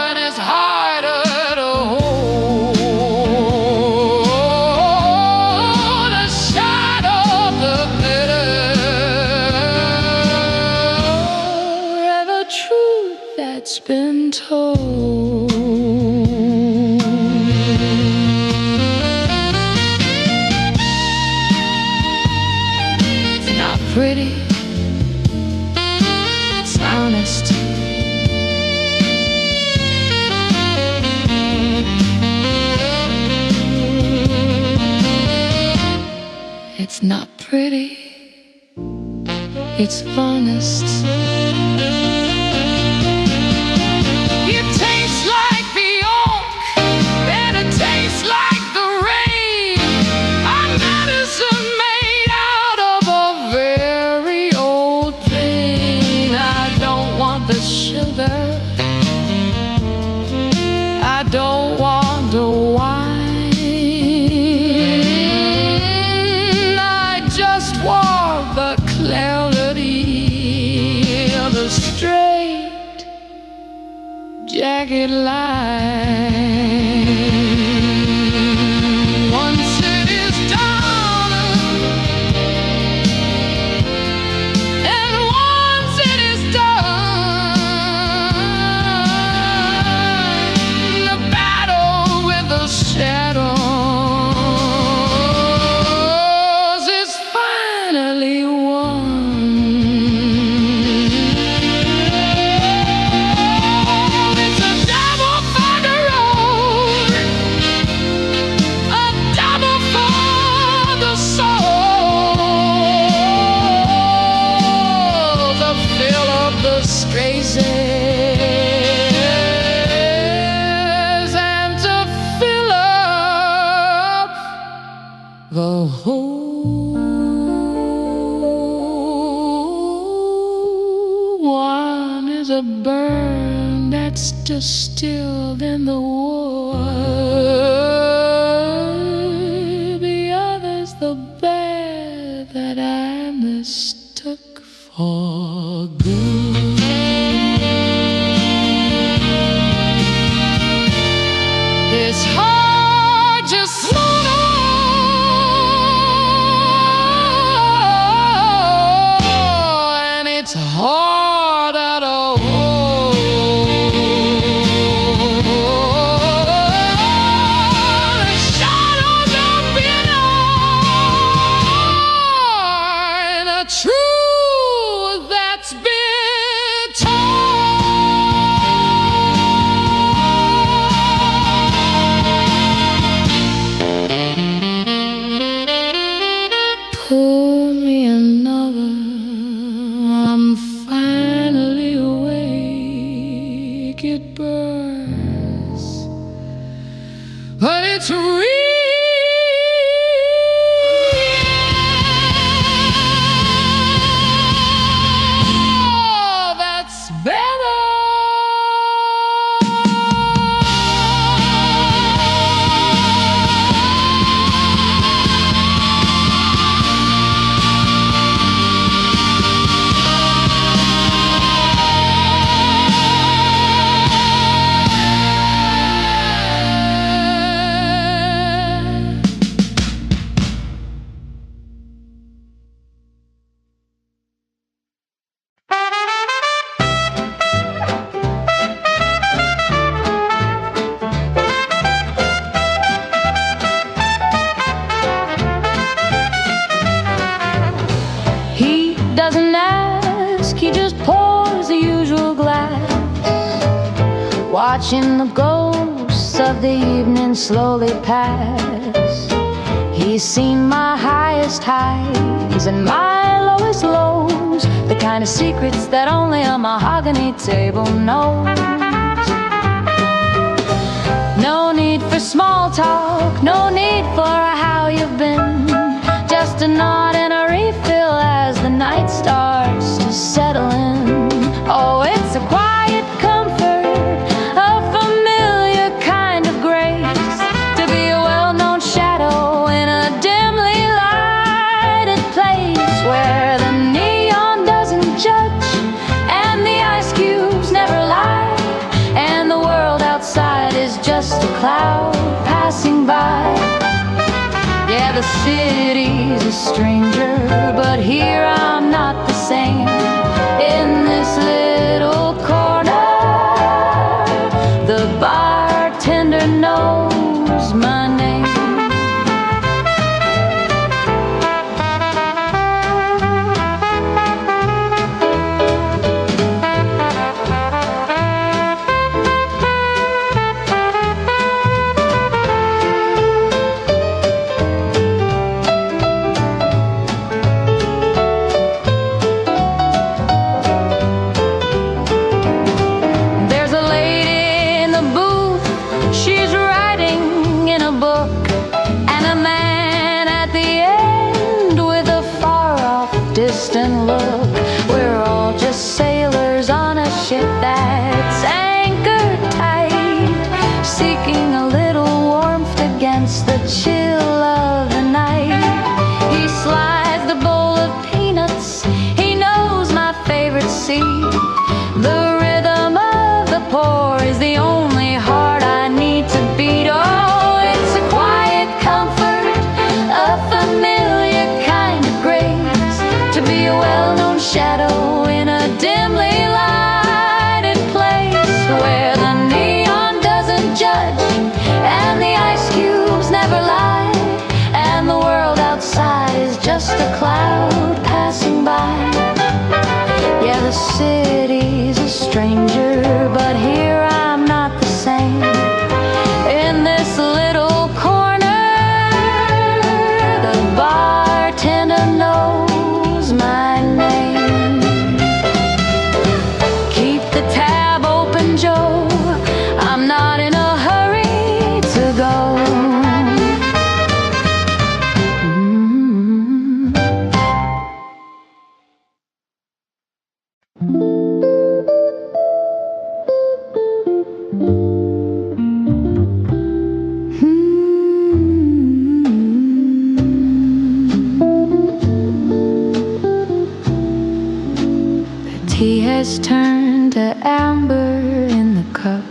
And it's harder to hold. The shadow of the bitter and the truth that's been told. It's not pretty, it's honest. It's not pretty, it's honest. It tastes like the oak, and it tastes like the rain. A medicine made out of a very old pain. I don't want the sugar, I don't want the wine, I just want the clarity of the straight jagged line. Once it is done, and once it is done, the battle with the shadows is finally won. It's a double for the road, a double for the soul, to fill up the spaces and to fill up the whole. One is a burn that's distilled in the wood. The other's the bed that I mistook for good. It's hard to swallow, and it's harder to hold. The shadows are behind the truth that's been told. Pour me another, I'm finally awake. It burns, but it's real. That's better. watching the ghosts of the evening slowly pass. He's seen my highest highs and my lowest lows, the kind of secrets that only a mahogany table knows. No need for small talk, no need for a how you've been, just a nod and a refill as the night starts to settle in. Oh, it's a quiet comfort, a familiar kind of grace, to be a well-known shadow in a dimly lighted place where the neon doesn't judge and the ice cubes never lie, and the world outside is just a cloud passing by. Yeah, the city's a stranger, but here I'm not the same. In this little corner, the bartender knows my name. Distant look, we're all just sailors on a ship that's anchored tight, seeking a little warmth against the chill of the night. He slides the bowl of peanuts, he knows my favorite seed. The rhythm of the pour is the only heart I need to beat. Oh, it's a quiet comfort, a familiar kind of grace, to be a well-known shadow in a dimly lighted place where the neon doesn't judge and the ice cubes never lie, and the world outside is just a cloud passing by. Yeah, the city's a stranger, but here I'm not the same. In this little corner, the bartender knows my name. Keep the tab open, Joe, I'm not in a hurry to go. Tea has turned to amber in the cup.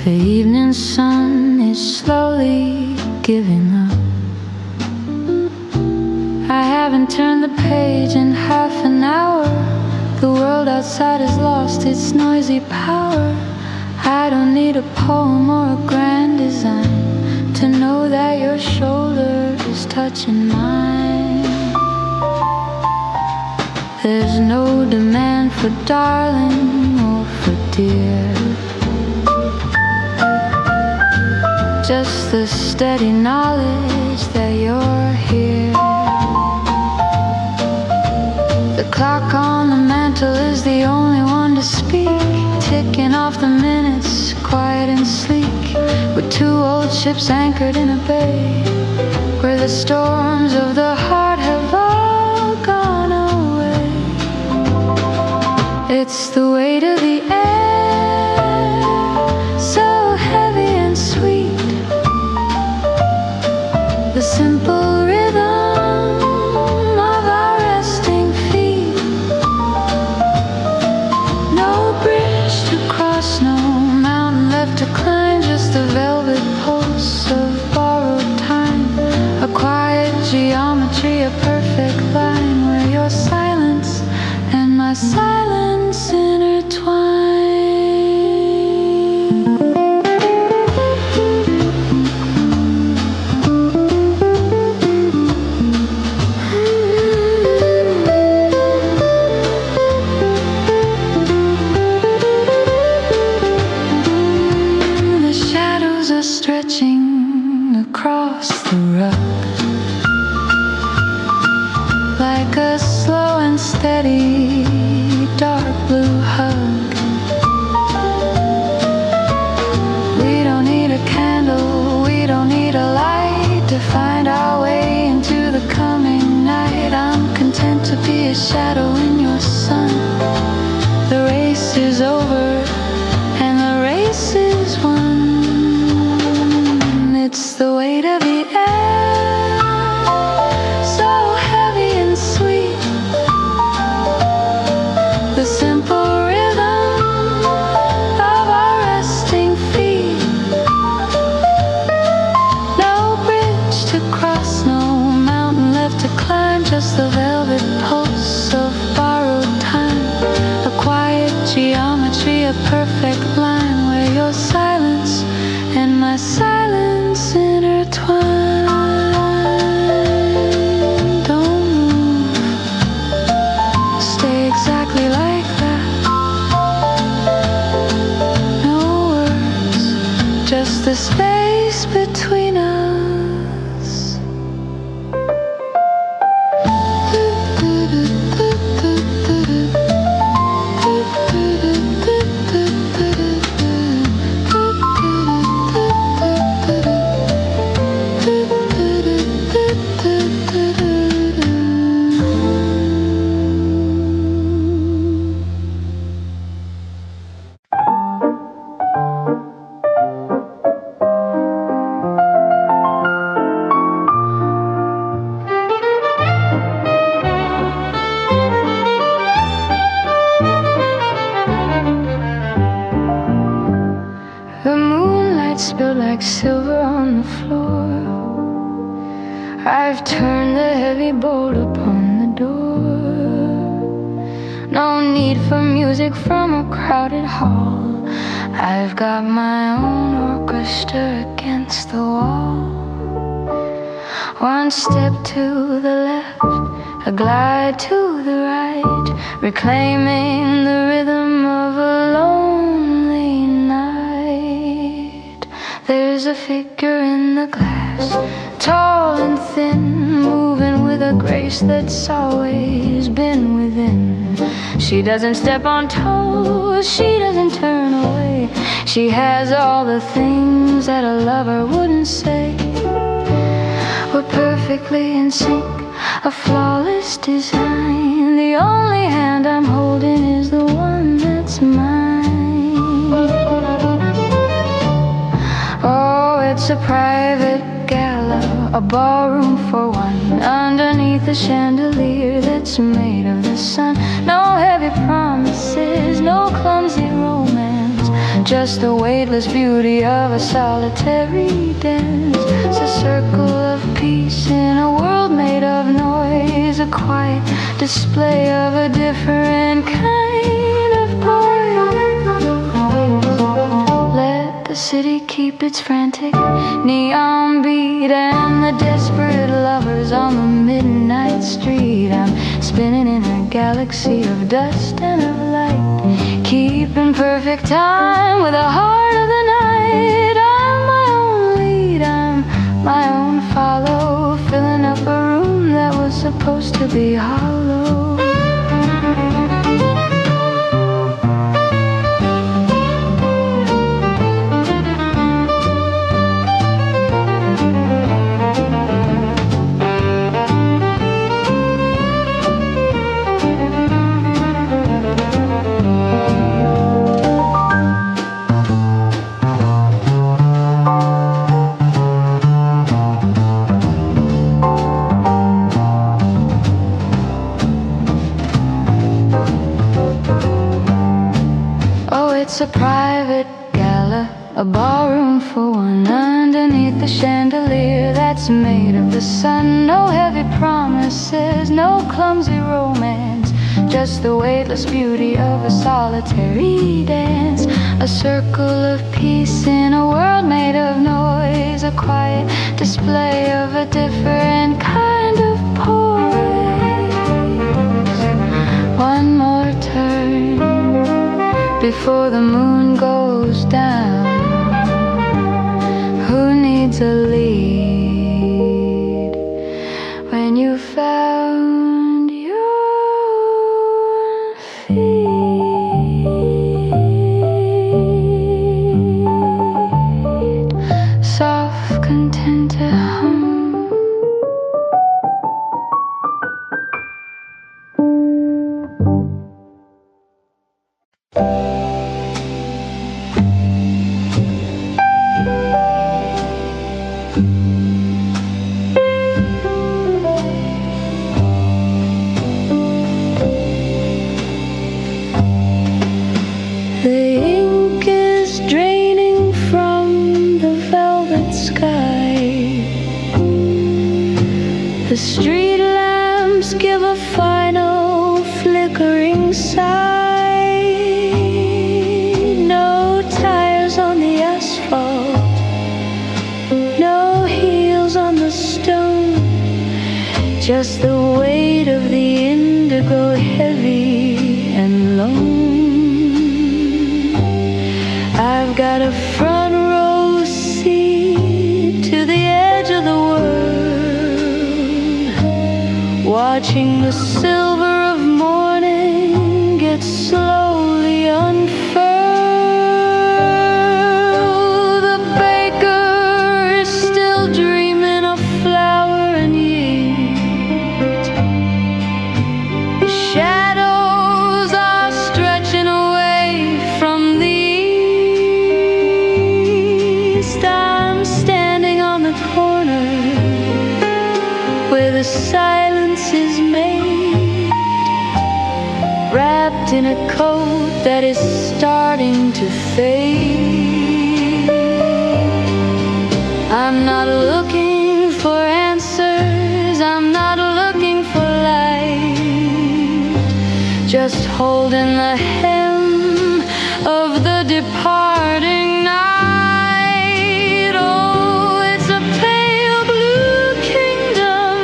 The evening sun is slowly giving up. I haven't turned the page in half an hour. The world outside has lost its noisy power. I don't need a poem or a grand design to know that your shoulder is touching mine. There's no demand for darling or for dear, just the steady knowledge that you're here. The clock on the mantle is the only one to speak, ticking off the minutes, quiet and sleek, with two old ships anchored in a bay where the storms of the heart have all gone away. It's the weight of the air, so heavy and sweet, the simple rhythm of our resting feet. No bridge to cross, no mountain left to climb, just the velvet pulse of borrowed time, a quiet geometry, a perfect line where your silence and my silence intertwine. steady dark blue hug. We don't need a candle, we don't need a light to find our way into the coming night. I'm content to be a shadow in your sun. The race is over and the race is won. It's the weight of the air, so heavy and sweet, the simple rhythm of our resting feet. No bridge to cross, no mountain left to climb, just the velvet pulse of borrowed time. A quiet geometry, a perfect line where your silence and my silence intertwine. Don't move, stay exactly like that. No words, just the space between us. The moonlight spilled like silver on the floor. I've turned the heavy bolt upon the door. No need for music from a crowded hall. I've got my own orchestra against the wall. One step to the left, a glide to the right, reclaiming the rhythm of a lonely night. There's a figure in the glass, tall and thin, moving with a grace that's always been within. She doesn't step on toes, she doesn't turn away. She has all the things that a lover wouldn't say. We're perfectly in sync, a flawless design. The only hand I'm holding is the one that's mine. Oh, it's a private gala, a ballroom for one, underneath a chandelier that's made of the sun. No heavy promises, no clumsy romance, just the weightless beauty of a solitary dance. It's a circle of peace in a world made of noise, a quiet display of a different kind of poise. Let the city keep its frantic neon beat and the desperate lovers on the midnight street. I'm spinning in a galaxy of dust and of light, keeping perfect time with the heart of the night. I'm my own lead, I'm my own follow, filling up a room that was supposed to be hollow. It's a private gala, a ballroom for one, underneath the chandelier that's made of the sun. No heavy promises, no clumsy romance, just the weightless beauty of a solitary dance. A circle of peace in a world made of noise, a quiet display of a different kind of poise. One more turn before the moon goes down. Who needs a lead when you found your just the weight of the indigo heavy and lone. I've got a front row seat to the edge of the world, watching the silver of morning get slowly unfurled. The baker is still dreaming of flour and yeast. The shadows are stretching away from the east. I'm standing on the corner where the silence is made, wrapped in a coat that is starting to fade. I'm not looking for answers, I'm not looking for light, just holding the hem of the departing night. Oh, it's a pale blue kingdom,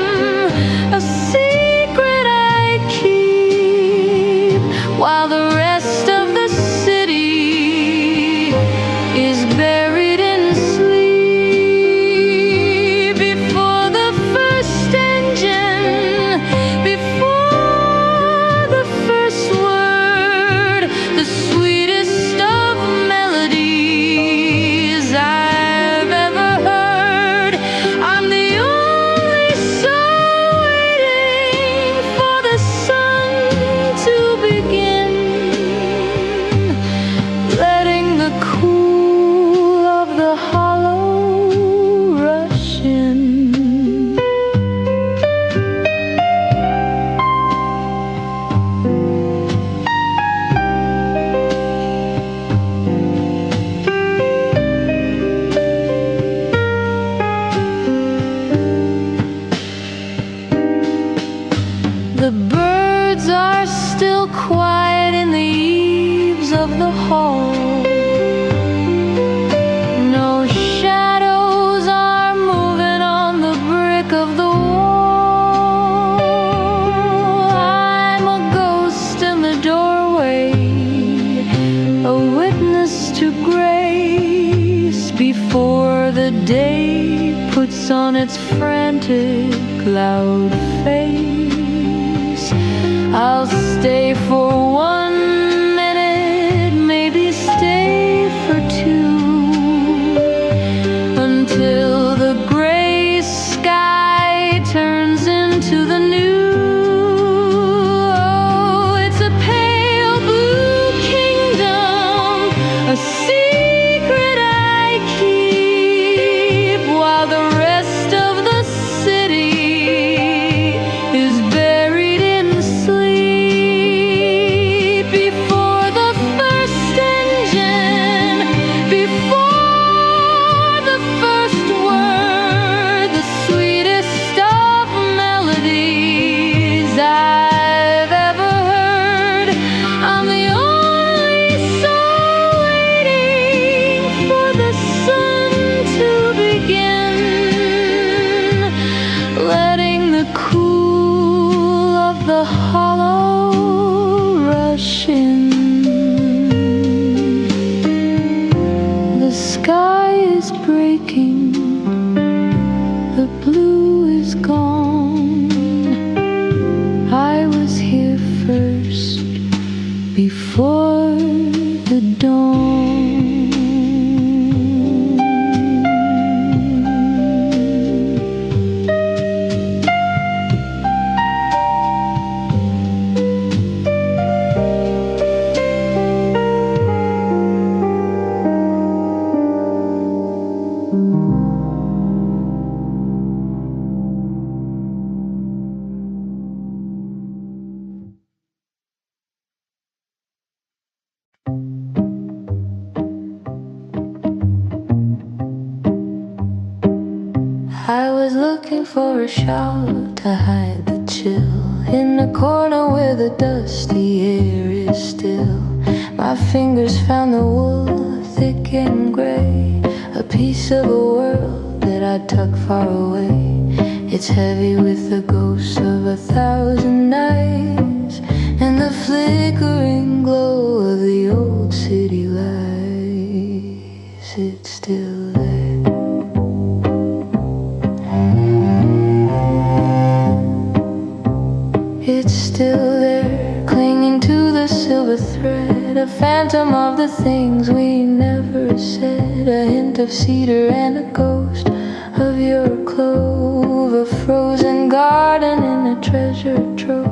a secret I keep, while the rest of the city is buried in sleep. Before the first engine, before the first word, the sweetest of melodies I've ever heard. I'm the only soul waiting for the sun to begin, letting the cool of the hollow rush in. The birds are still quiet in the eaves of the hall. No shadows are moving on the brick of the wall. I'm a ghost in the doorway, a witness to grace before the day puts on its frantic loud face. I'll stay for 1 minute, maybe stay for 2, until the gray sky turns into the new. Oh, it's a pale blue kingdom, a secret I keep, while the rest of the city is buried in sleep. Before the first engine, before the first word, the sweetest of melodies I've ever heard. I'm the only soul waiting for the sun to begin, letting the cool of the hollow rush in. The sky is breaking, the blue is gone. I was here first, before the dawn. I was looking for a shawl to hide the chill, in the corner where the dusty air is still. My fingers found the wool thick and gray, a piece of a world that I tucked far away. It's heavy with the ghost of 1,000 nights and the flickering glow of the old city lights. It's still there. It's still there, clinging to the silver thread, a phantom of the things we never said, a hint of cedar and a ghost of your clove, a frozen garden in a treasure trove.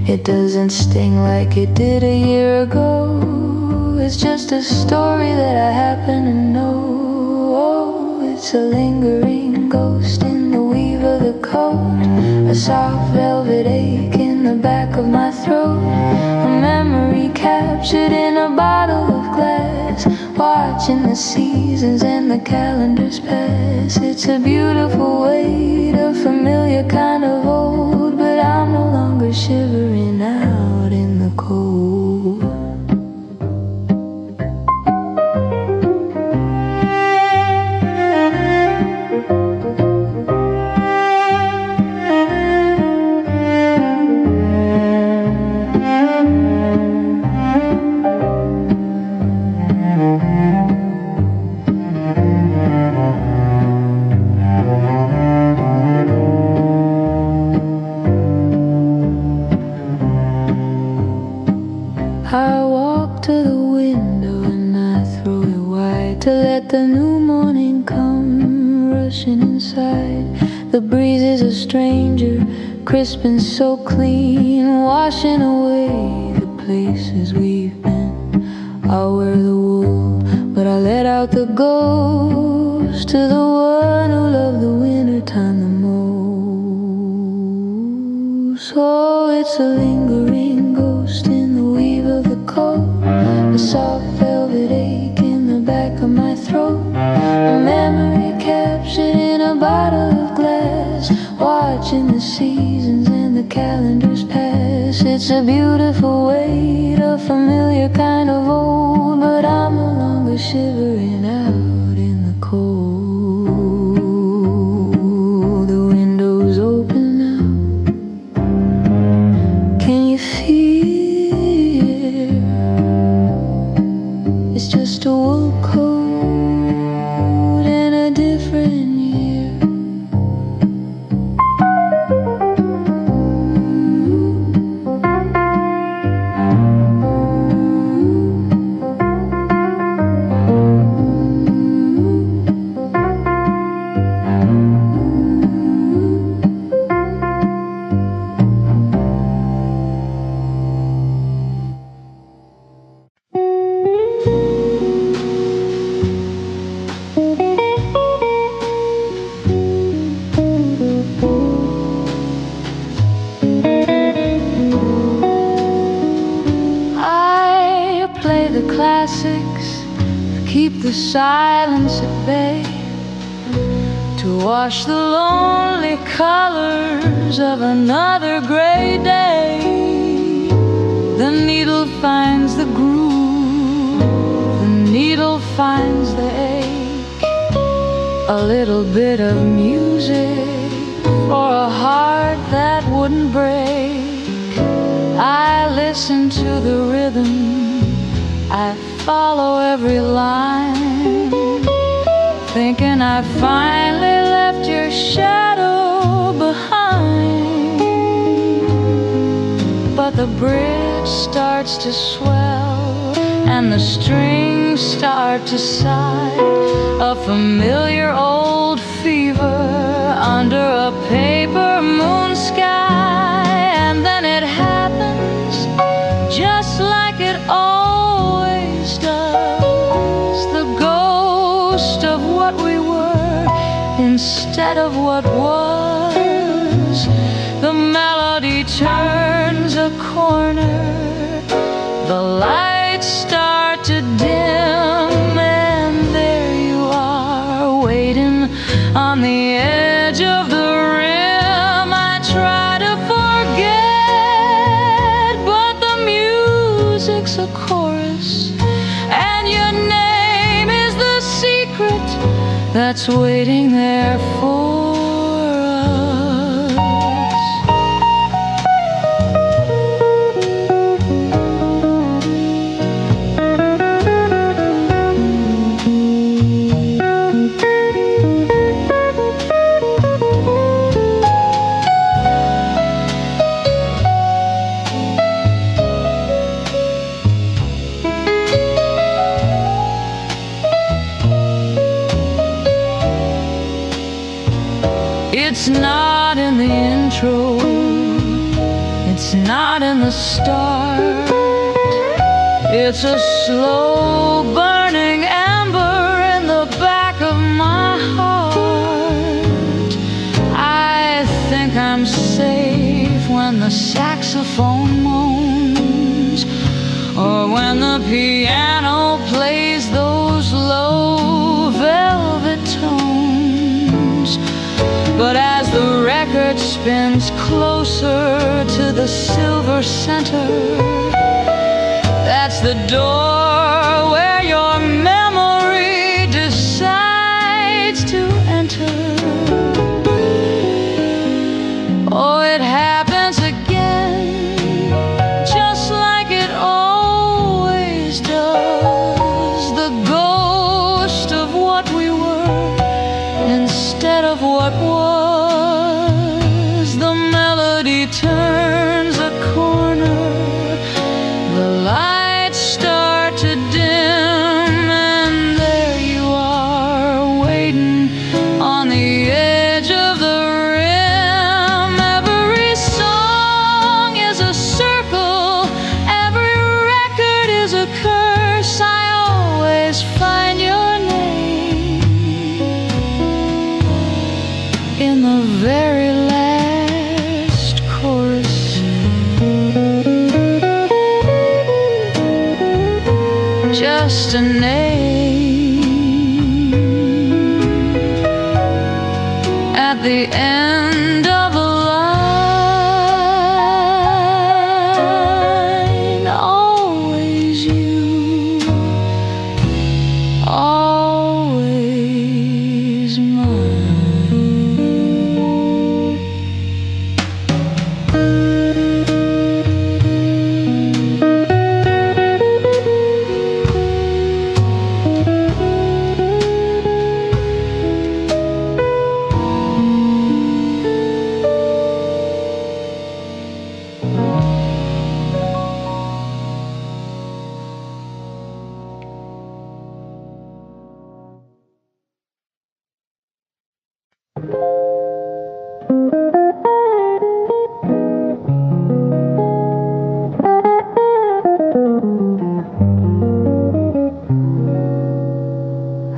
It doesn't sting like it did a year ago. It's just a story that I happen to know. Oh, it's a lingering ghost in the weave of the coat, a soft velvet ache in the back of my throat, a memory captured in a bottle of glass, watching the seasons and the calendars pass. It's a beautiful weight, a familiar kind of old, but I'm no longer shivering out in the cold. I walk to the window and I throw it wide to let the new morning come rushing inside. The breeze is a stranger, crisp and so clean, washing away the places we've been. I'll wear the wool, but I let out the ghost to the one who loved the wintertime the most. Oh, it's a lingering ghost in the weave of the coat, a soft velvet ache in the back of my throat, a memory captured in a bottle of glass, watching the seasons and the calendars pass. It's a beautiful weight, a familiar kind of old, but I'm no longer shivering out in the cold. The window's open now. Can you feel? It's just a wool coat in a different year. I play the classics, keep the silence at bay, to wash the lonely colors of another gray day. The needle finds the groove, the needle finds the ache, a little bit of music for a heart that wouldn't break. I listen to the rhythm, I follow every line, thinking I finally left your shadow behind. But the bridge starts to swell and the strings start to sigh, a familiar old fever under a paper moon sky. And then it happens just like it always does, the ghost of what we were instead of what was. The melody turns a corner, the lights start to dim, and there you are, waiting on the edge of the rim. I try to forget, but the music's a chorus, and your name is the secret that's waiting there for us. It's not in the intro, it's not in the start. It's a slow burning ember in the back of my heart. I think I'm safe when the saxophone moans, or when the piano plays those low velvet tones. But as the record spins closer to the silver center, that's the door where your memory decides to enter. Oh, it happens again, just like it always does. The ghost of what we were instead of what was. The melody turns a corner, the lights start to dim, and there you are, waiting on the edge of the rim. Every song is a circle, every record is a curse. I always find your name in the very last chorus. Just a name at the end of a line. Always you, always mine.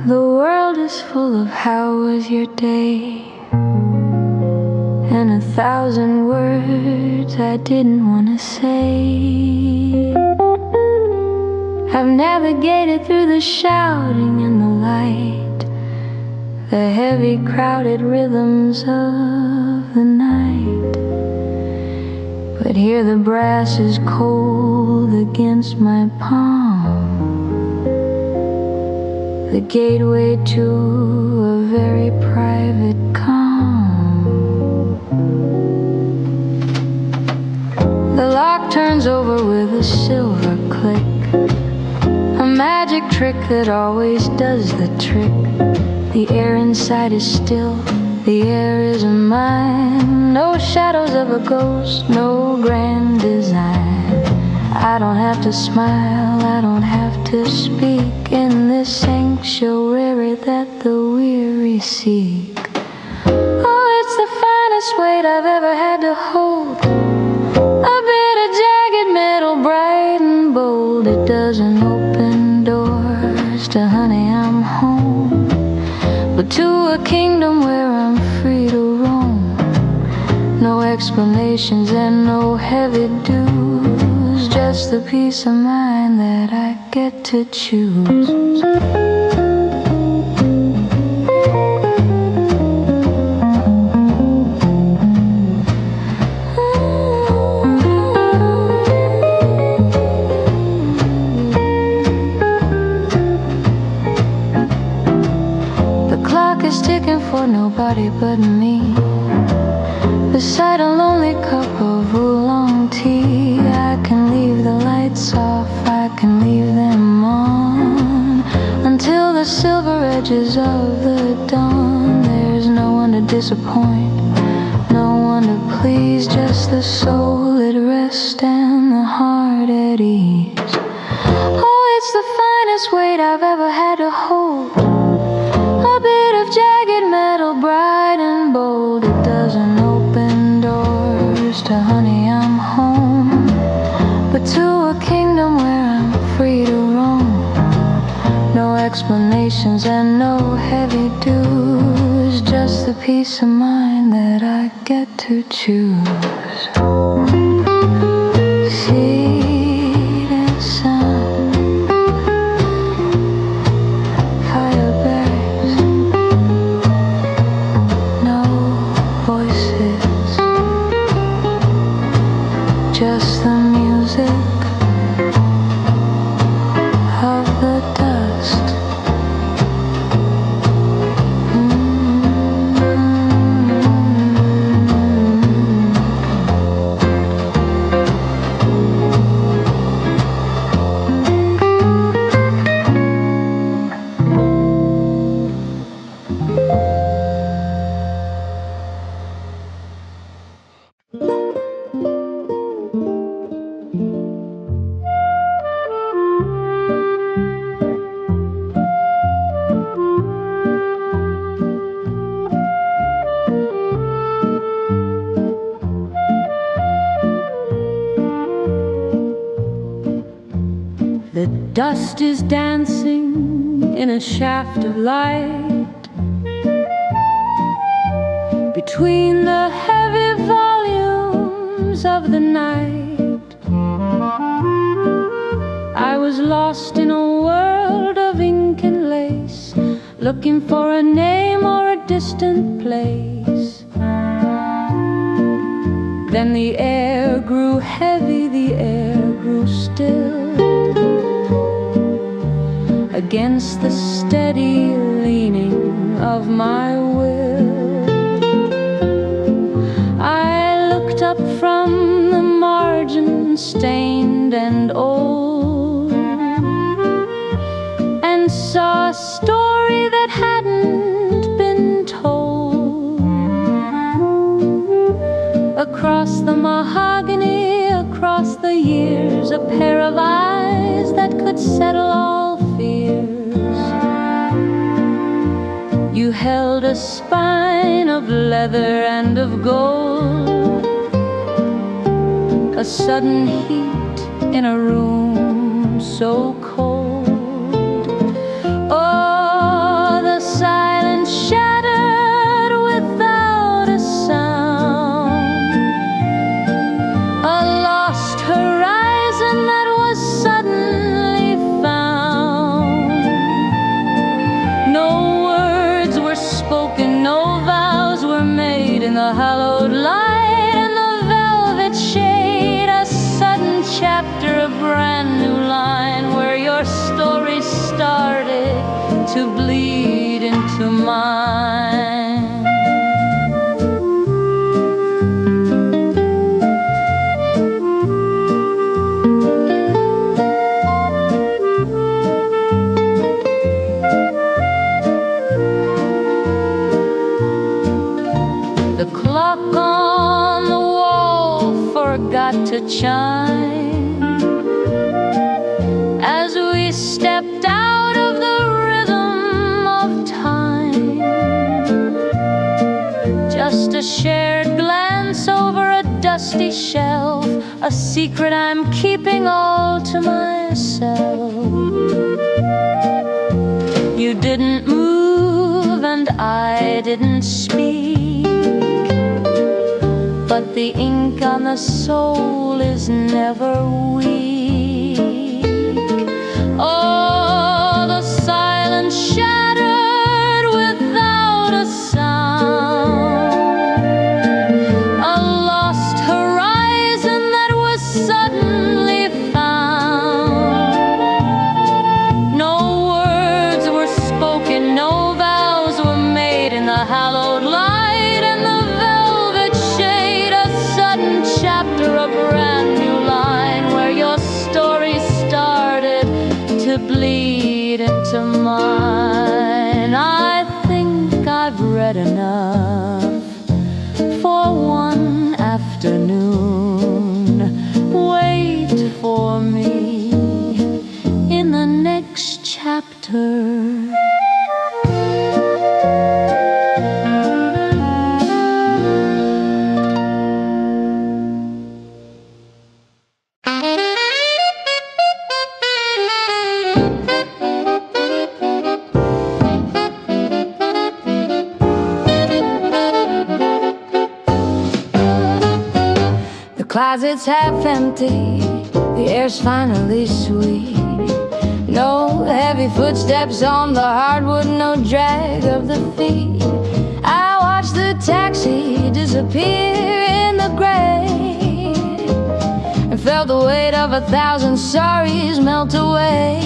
The world is full of how was your day, and 1,000 words I didn't want to say. I've navigated through the shouting and the light, the heavy crowded rhythms of the night. But here the brass is cold against my palm, the gateway to a very private calm. The lock turns over with a silver click, a magic trick that always does the trick. The air inside is still, the air is mine. No shadows of a ghost, no grand design. I don't have to smile, I don't have to speak in this sanctuary that the weary seek. Oh, it's the finest weight I've ever had to hold, a bit of jagged metal, bright and bold. It doesn't open doors to honey, I'm home, but to a kingdom where I'm free to roam. No explanations and no heavy dues, just the peace of mind that I get to choose. The clock is ticking for nobody but me, beside a lonely cup of oolong tea. I can leave the lights off, I can leave them on, until the silver edges of the dawn. There's no one to disappoint, no one to please, just the soul at rest and the heart at ease. Oh, it's the finest weight I've ever had to hold, a bit of jagged metal, bright and bold. It to honey, I'm home, but to a kingdom where I'm free to roam. No explanations and no heavy dues, just the peace of mind that I get to choose. Seed and sun, fire berries, no voices, just the music of the dust. The dust is dancing in a shaft of light between the heavy volumes of the night. I was lost in a world of ink and lace, looking for a name or a distant place. Then the air grew heavy, the air grew still, against the steady leaning of my will. I looked up from the margin, stained and old, and saw a story that hadn't been told. Across the mahogany, across the years, a pair of eyes that could settle all fears. You held a spine of leather and of gold, a sudden heat in a room so cold. Oh, the silence shattered without a sound, a lost horizon that was suddenly found. No words were spoken, no vows were made in the hallowed light and the velvet shade. A sudden chapter, a brand new line where your story started to bleed into mine. The clock on the wall forgot to chime as we stepped out of the rhythm of time. Just a shared glance over a dusty shelf, a secret I'm keeping all to myself. You didn't move and I didn't speak, but the ink on the soul is never weak. Oh, the silence shattered without a sound, a lost horizon that was suddenly found. No words were spoken, no vows were made in the hallowed light and the velvet shade. A sudden chapter, a brand new line where your story started to bleed into mine. I think I've read enough for one afternoon. Wait for me in the next chapter. closet's half empty, the air's finally sweet. No heavy footsteps on the hardwood, no drag of the feet. I watch the taxi disappear in the gray, and felt the weight of 1,000 sorries melt away.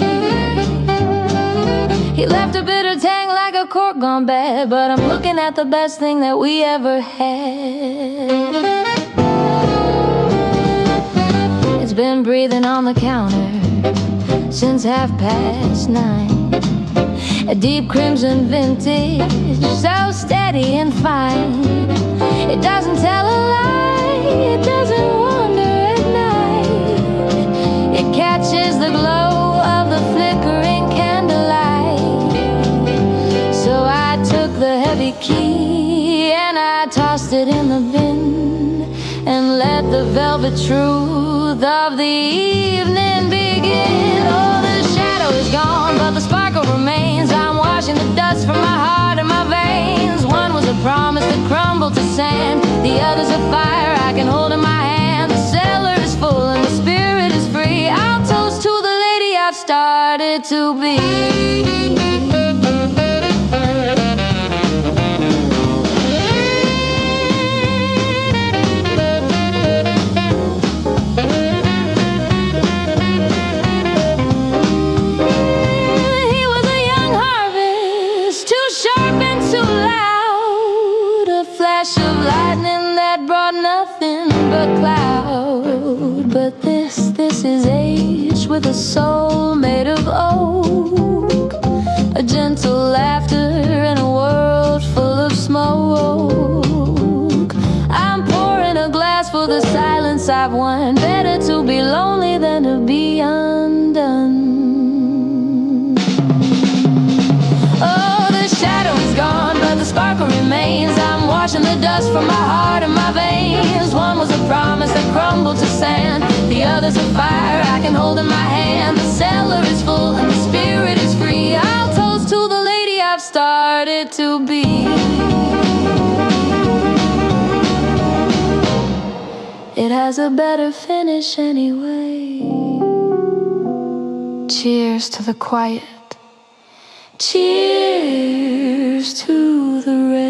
He left a bitter tang like a cork gone bad, but I'm looking at the best thing that we ever had. It's been breathing on the counter since 9:30. A deep crimson vintage, so steady and fine. It doesn't tell a lie, it doesn't wander at night. It catches the glow of the flickering candlelight. So I took the heavy key and I tossed it in the bin, and let the velvet truth of the evening begin. Oh, the shadow is gone, but the sparkle remains. I'm washing the dust from my heart and my veins. One was a promise that crumbled to sand, the other's a fire I can hold in my hand. The cellar is full and the spirit is free. I'll toast to the lady I've started to be. But this is age with a soul made of oak, a gentle laughter in a world full of smoke. I'm pouring a glass for the silence I've won. Better to be lonely than to be undone. Oh, the shadow is gone, but the sparkle remains. I'm washing the dust from my heart and my veins. One was a promise that crumbled to sand, the other's a fire I can hold in my hand. The cellar is full and the spirit is free. I'll toast to the lady I've started to be. It has a better finish anyway. Cheers to the quiet. Cheers to the red.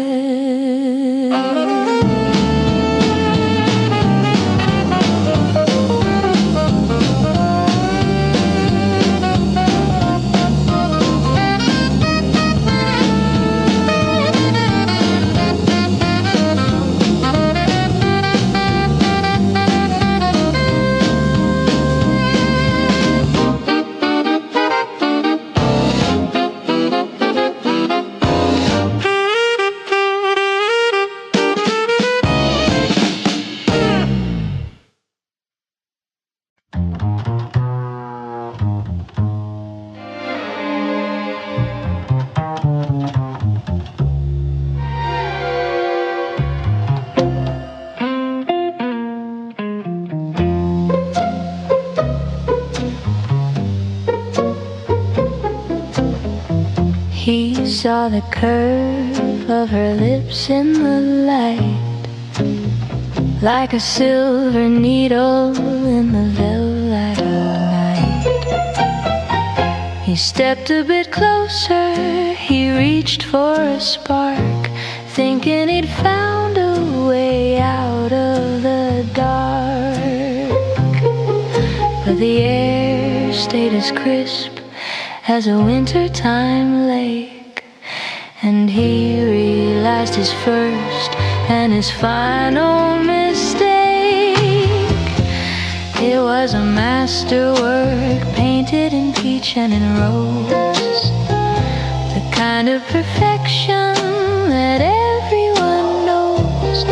He saw the curve of her lips in the light, like a silver needle in the velvet of night. He stepped a bit closer, he reached for a spark, thinking he'd found a way out of the dark. But the air stayed as crisp as a wintertime lake, and he realized his first and his final mistake. It was a masterwork painted in peach and in rose, the kind of perfection that everyone knows.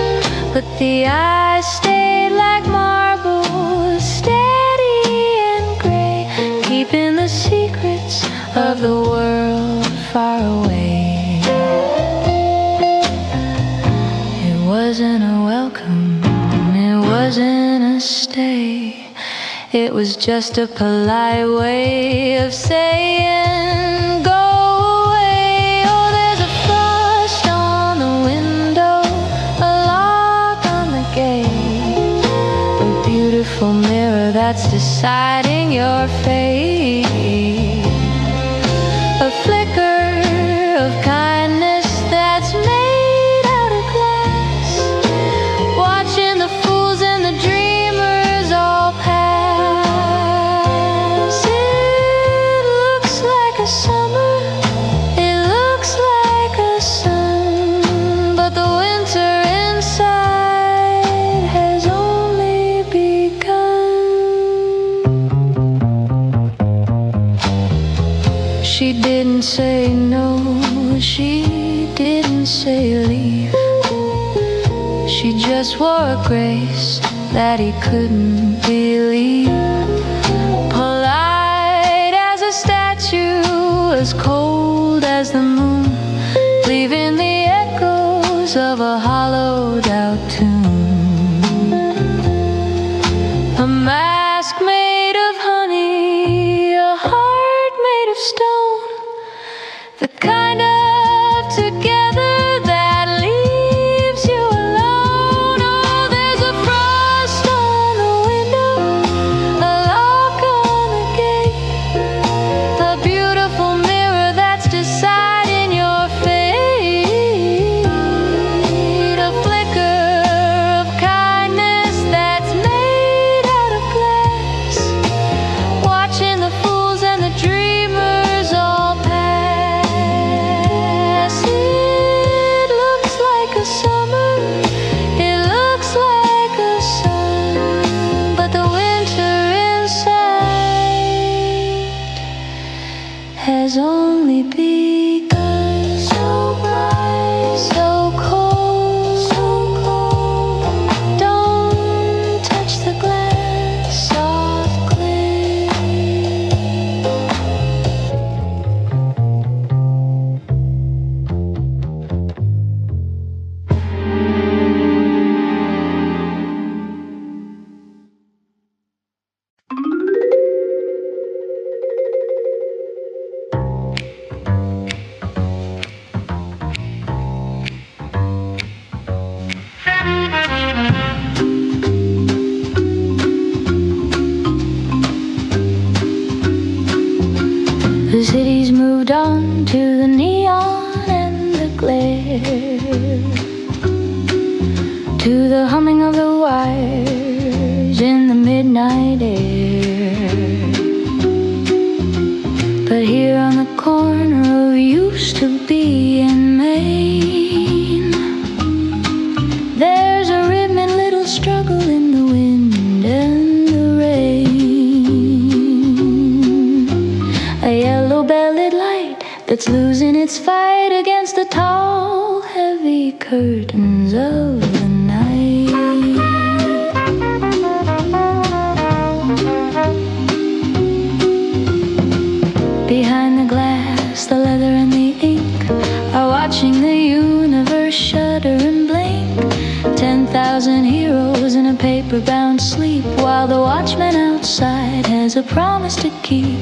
But the eyes stayed like marble, steady and gray, keeping the secrets of the world far away. It wasn't a welcome, it wasn't a stay, it was just a polite way of saying go away. Oh, there's a frost on the window, a lock on the gate, a beautiful She didn't say leave. She just wore a grace that he couldn't believe. Polite as a statue, as cold as the moon, leaving the echoes of a hollowed out tune. A mask made of honey, a heart made of stone, the kind of together that leaves you alone. Oh, there's a frost on the window, a lock on the gate, a beautiful mirror that's deciding your fate, a flicker of kindness that's made out of glass, watching the fools and the dreamers all pass. It looks like a summer, it looks like a sun, but the winter inside has only begun. So bright, so cold, so cold. Don't touch the glass, soft clay. The city's moved on to the neon and the glare, to the humming of the wires in the midnight air. But here on the corner of used to be in Maine, there's a rhythmic little struggle in the wind and the rain, a yellow-bellied light that's losing its fight against the tall, heavy curtains of the night. Behind the glass, the leather and the ink are watching the universe shudder and blink. 10,000 heroes in a paper-bound sleep, while the watchman outside has a promise to keep.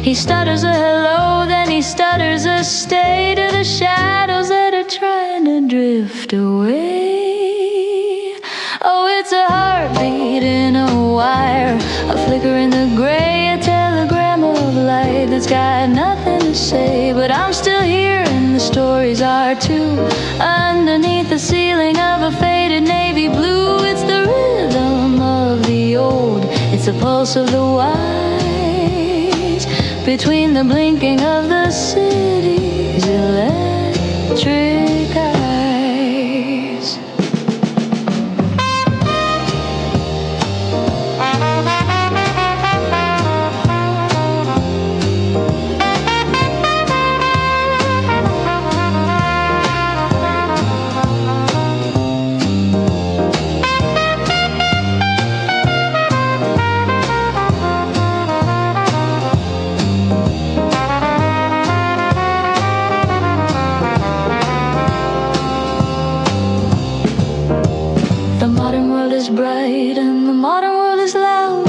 He stutters a hello, then he stutters a stay to the shadows that are trying to drift away. Oh, it's a heartbeat in a wire, a flicker in the gray, a telegram of light that's got nothing to say. But I'm still here and the stories are too, underneath the ceiling of a faded navy blue. It's the rhythm of the old, it's the pulse of the wise, between the blinking of the city's electric eyes. Bright and the modern world is loud,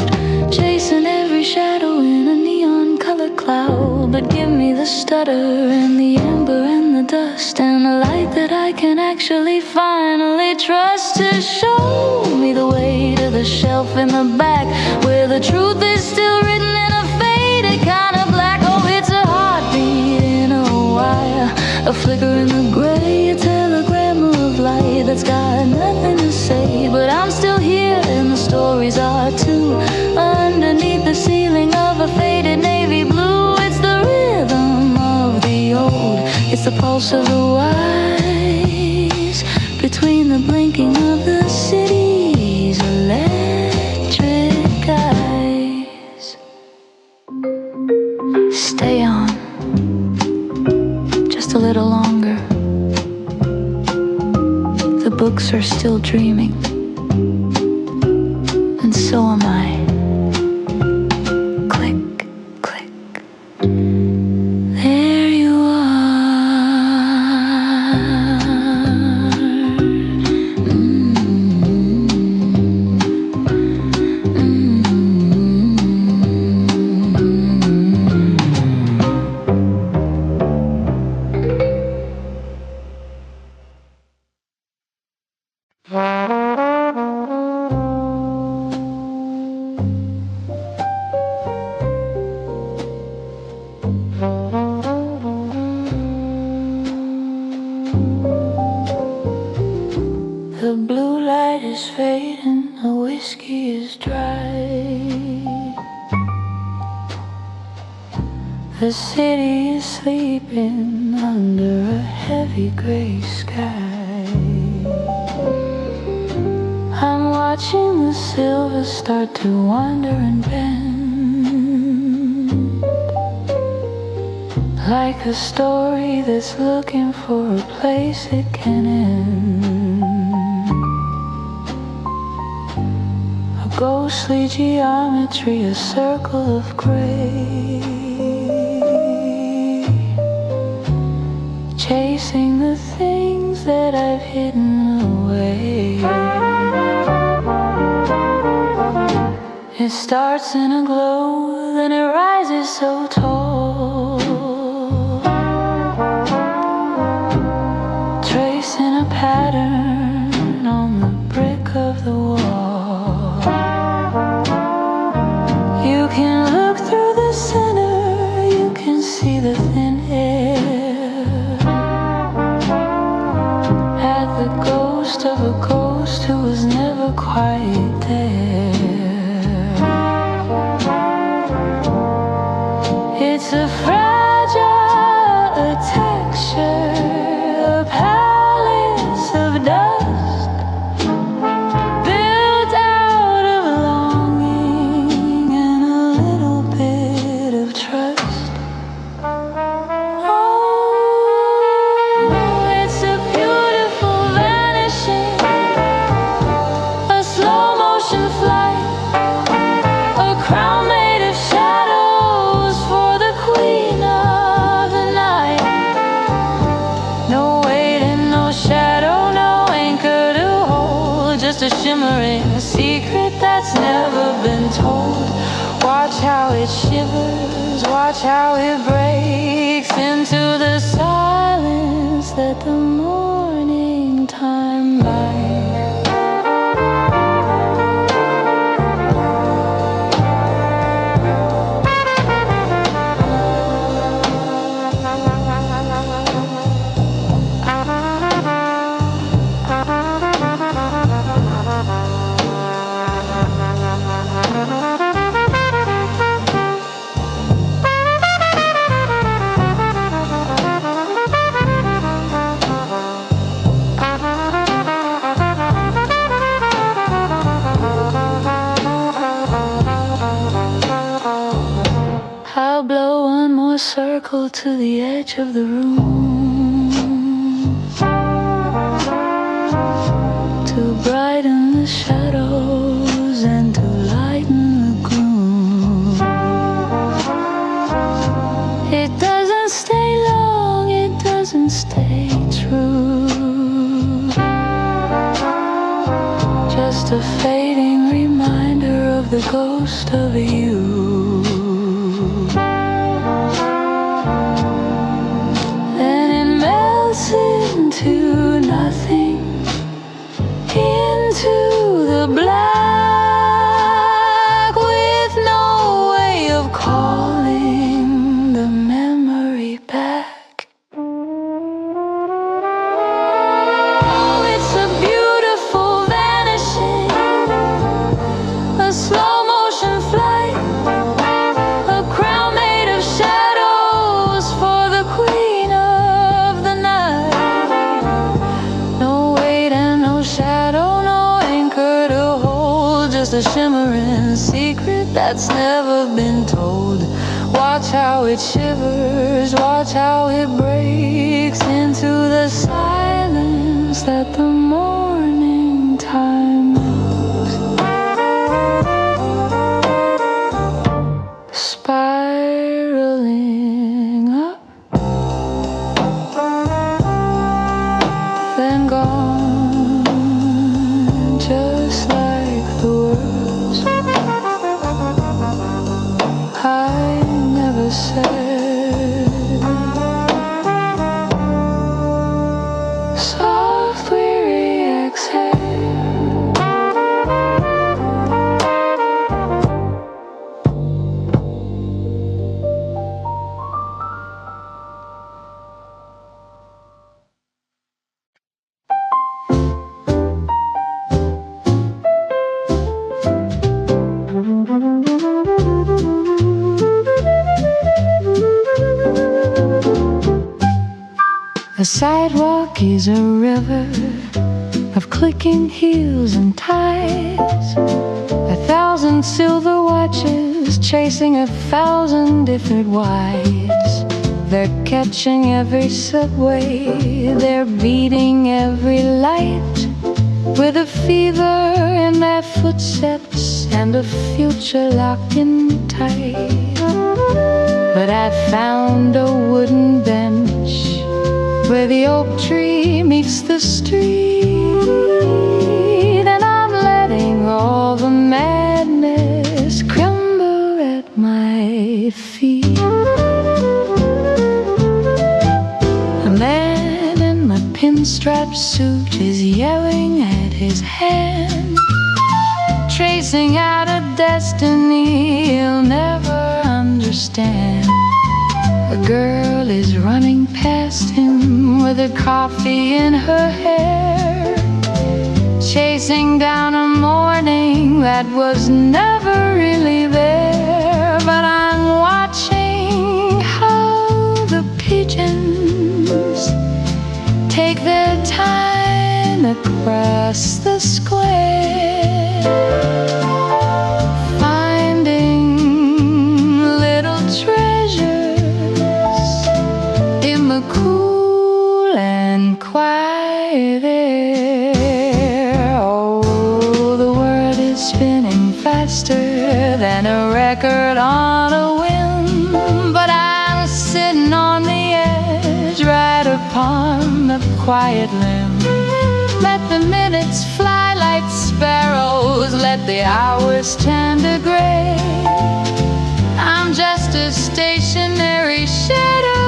chasing every shadow in a neon colored cloud. But give me the stutter and the amber and the dust, and a light that I can actually finally trust, to show me the way to the shelf in the back, where the truth is still written in a faded kind of black. Oh, it's a heartbeat in a wire, a flicker in the gray, a telegram of light that's got nothing to say. But I'm still here and the stories are too, underneath the ceiling of a faded navy blue. It's the rhythm of the old, it's the pulse of the wise, between the blinking of the city's electric eyes. Stay on just a little longer. books are still dreaming, and so am I. Click, click. There you are. The blue light is fading, the whiskey is dry. The city is sleeping under a heavy gray sky. I'm watching the silver start to wander and bend, like a story that's looking for a place it can end. A ghostly geometry, a circle of gray, chasing the things that I've hidden away. It starts in a glow, then it rises so tall, tracing a pattern on the brick of the wall. You can look through the center, you can see the thin air, at the ghost of a ghost who was never quite there. It's a fragile texture, a palace of dust, built out of longing and a little bit of trust. Oh, it's a beautiful vanishing, a slow motion flight, a crown made of shadows for the queen of the night. No weight and no shadow, no anchor to hold, just a shimmering secret that's never been told. Watch how it shivers, watch how it breaks into the silence that the morning time light. I'll blow one more circle to the edge of the room, to brighten the shadows and to lighten the gloom. It doesn't stay long, it doesn't stay true, just a fading reminder of the ghost of you. Then it melts into nothing, into the black, with no way of calling the memory back. Oh, it's a beautiful vanishing, a slow motion flight, a crown made of shadows for the queen of the night. No weight and no shadow, no anchor to hold, just a shimmering secret that's never been told. Watch how it shivers, watch how it breaks into the silence that the morning The sidewalk is a river of clicking heels and ties, 1,000 silver watches chasing 1,000 different wives. They're catching every subway, they're beating every light, with a fever in their footsteps and a future locked in tight. But I found a wooden bench where the oak tree meets the street, and I'm letting all the madness crumble at my feet. A man in a pinstripe suit is yelling at his hand, tracing out a destiny he'll never understand. A girl is running past him with a coffee in her hair, chasing down a morning that was never really there. But I'm watching how the pigeons take their time across the square, finding little treasures in the cool and quiet air. Oh, the world is spinning faster than a record on a whim, but I'm sitting on the edge, right upon the quiet limb. Let the minutes fly like sparrows, let the hours turn to gray. I'm just a stationary shadow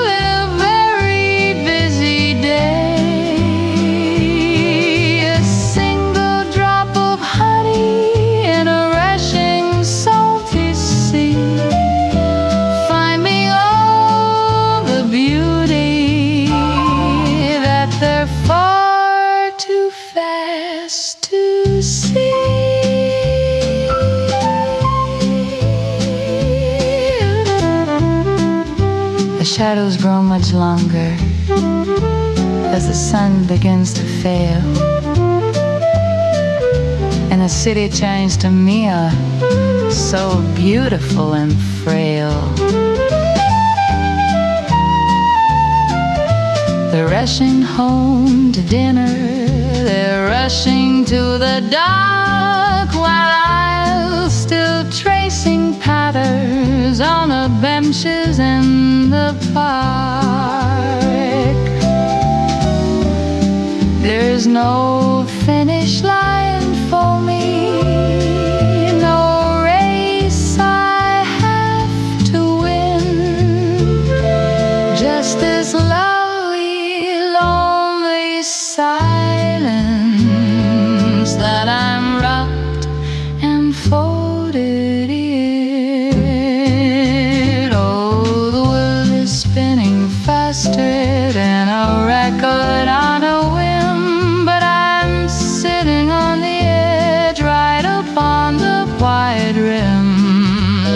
in a very busy day. A single drop of honey in a rushing salty sea, finding all the beauty that they're far too fast to see. The shadows grow much longer as the sun begins to fail, and the city turns to mirror, so beautiful and frail. They're rushing home to dinner, they're rushing to the dark, while I'm still tracing patterns on the benches in the park. There's no finish line for me, no race I have to win, just this lovely, lonely silence that I'm rocked and folded in. Oh, the world is spinning faster than a record on a whim, but I'm sitting on the edge, right upon the quiet rim.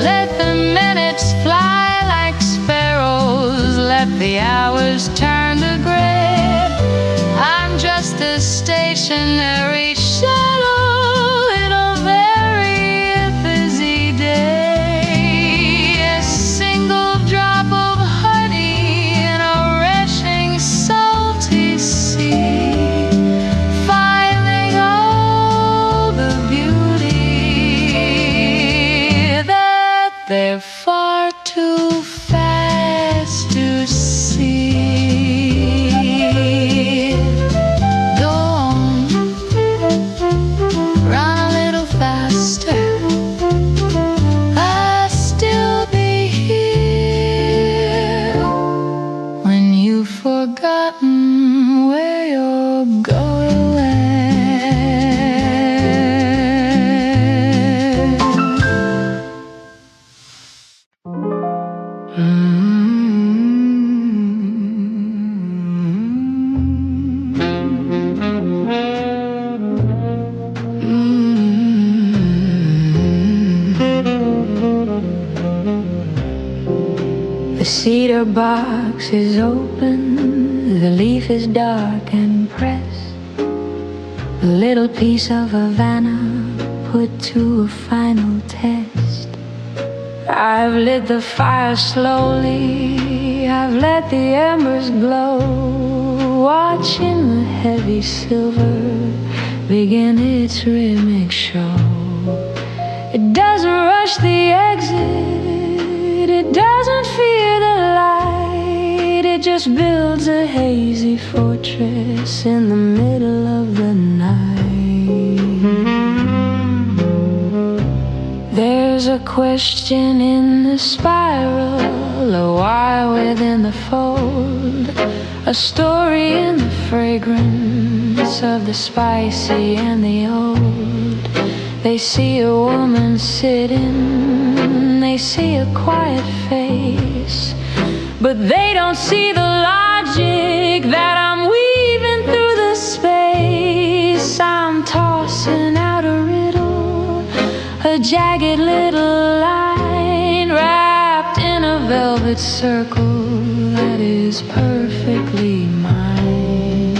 Let the minutes fly like sparrows, let the hours turn to gray. I'm just a stationary shadow in a very busy day. A single drop of honey in a rushing salty sea, finding all the beauty that they're far too fast to see. Go on, run a little faster, I'll still be here when you've forgotten where you're going. The cedar box is open, The leaf is dark and pressed, a little piece of Havana put to a final test. I've lit the fire slowly, I've let the embers glow, watching the heavy silver begin its rhythmic show. It doesn't rush the exit, it doesn't fear the light, it just builds a hazy fortress in the middle of the night. There's a question in the spiral, a wire within the fold, a story in the fragrance of the spicy and the old. They see a woman sitting, they see a quiet face, but they don't see the logic that I'm weaving through the space. I'm tossing out a riddle, a jagged little line wrapped in a velvet circle that is perfectly mine.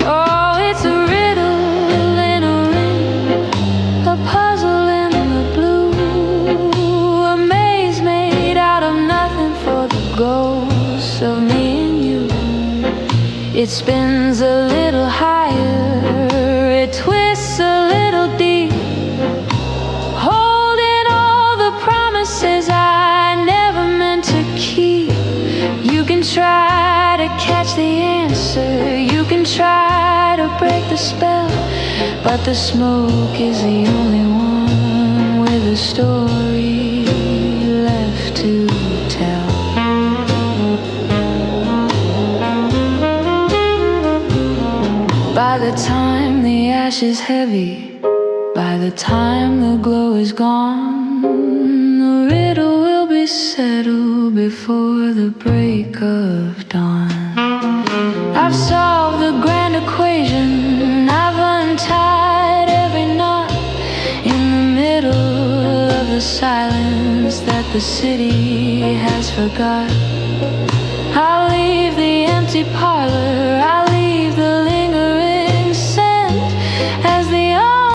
Oh, it's a riddle in a ring, a puzzle in the blue, a maze made out of nothing for the ghosts of me and you. It spins a little higher, it twists a little deep, holding all the promises I never meant to keep. You can try to catch the answer, you can try to break the spell, but the smoke is the only one with a story left to tell. By the time the ash is heavy, by the time the glow is gone, the riddle will be settled before the break of dawn. I've solved the grand equation, I've untied every knot in the middle of the silence that the city has forgot. I'll leave the empty parlor, I'll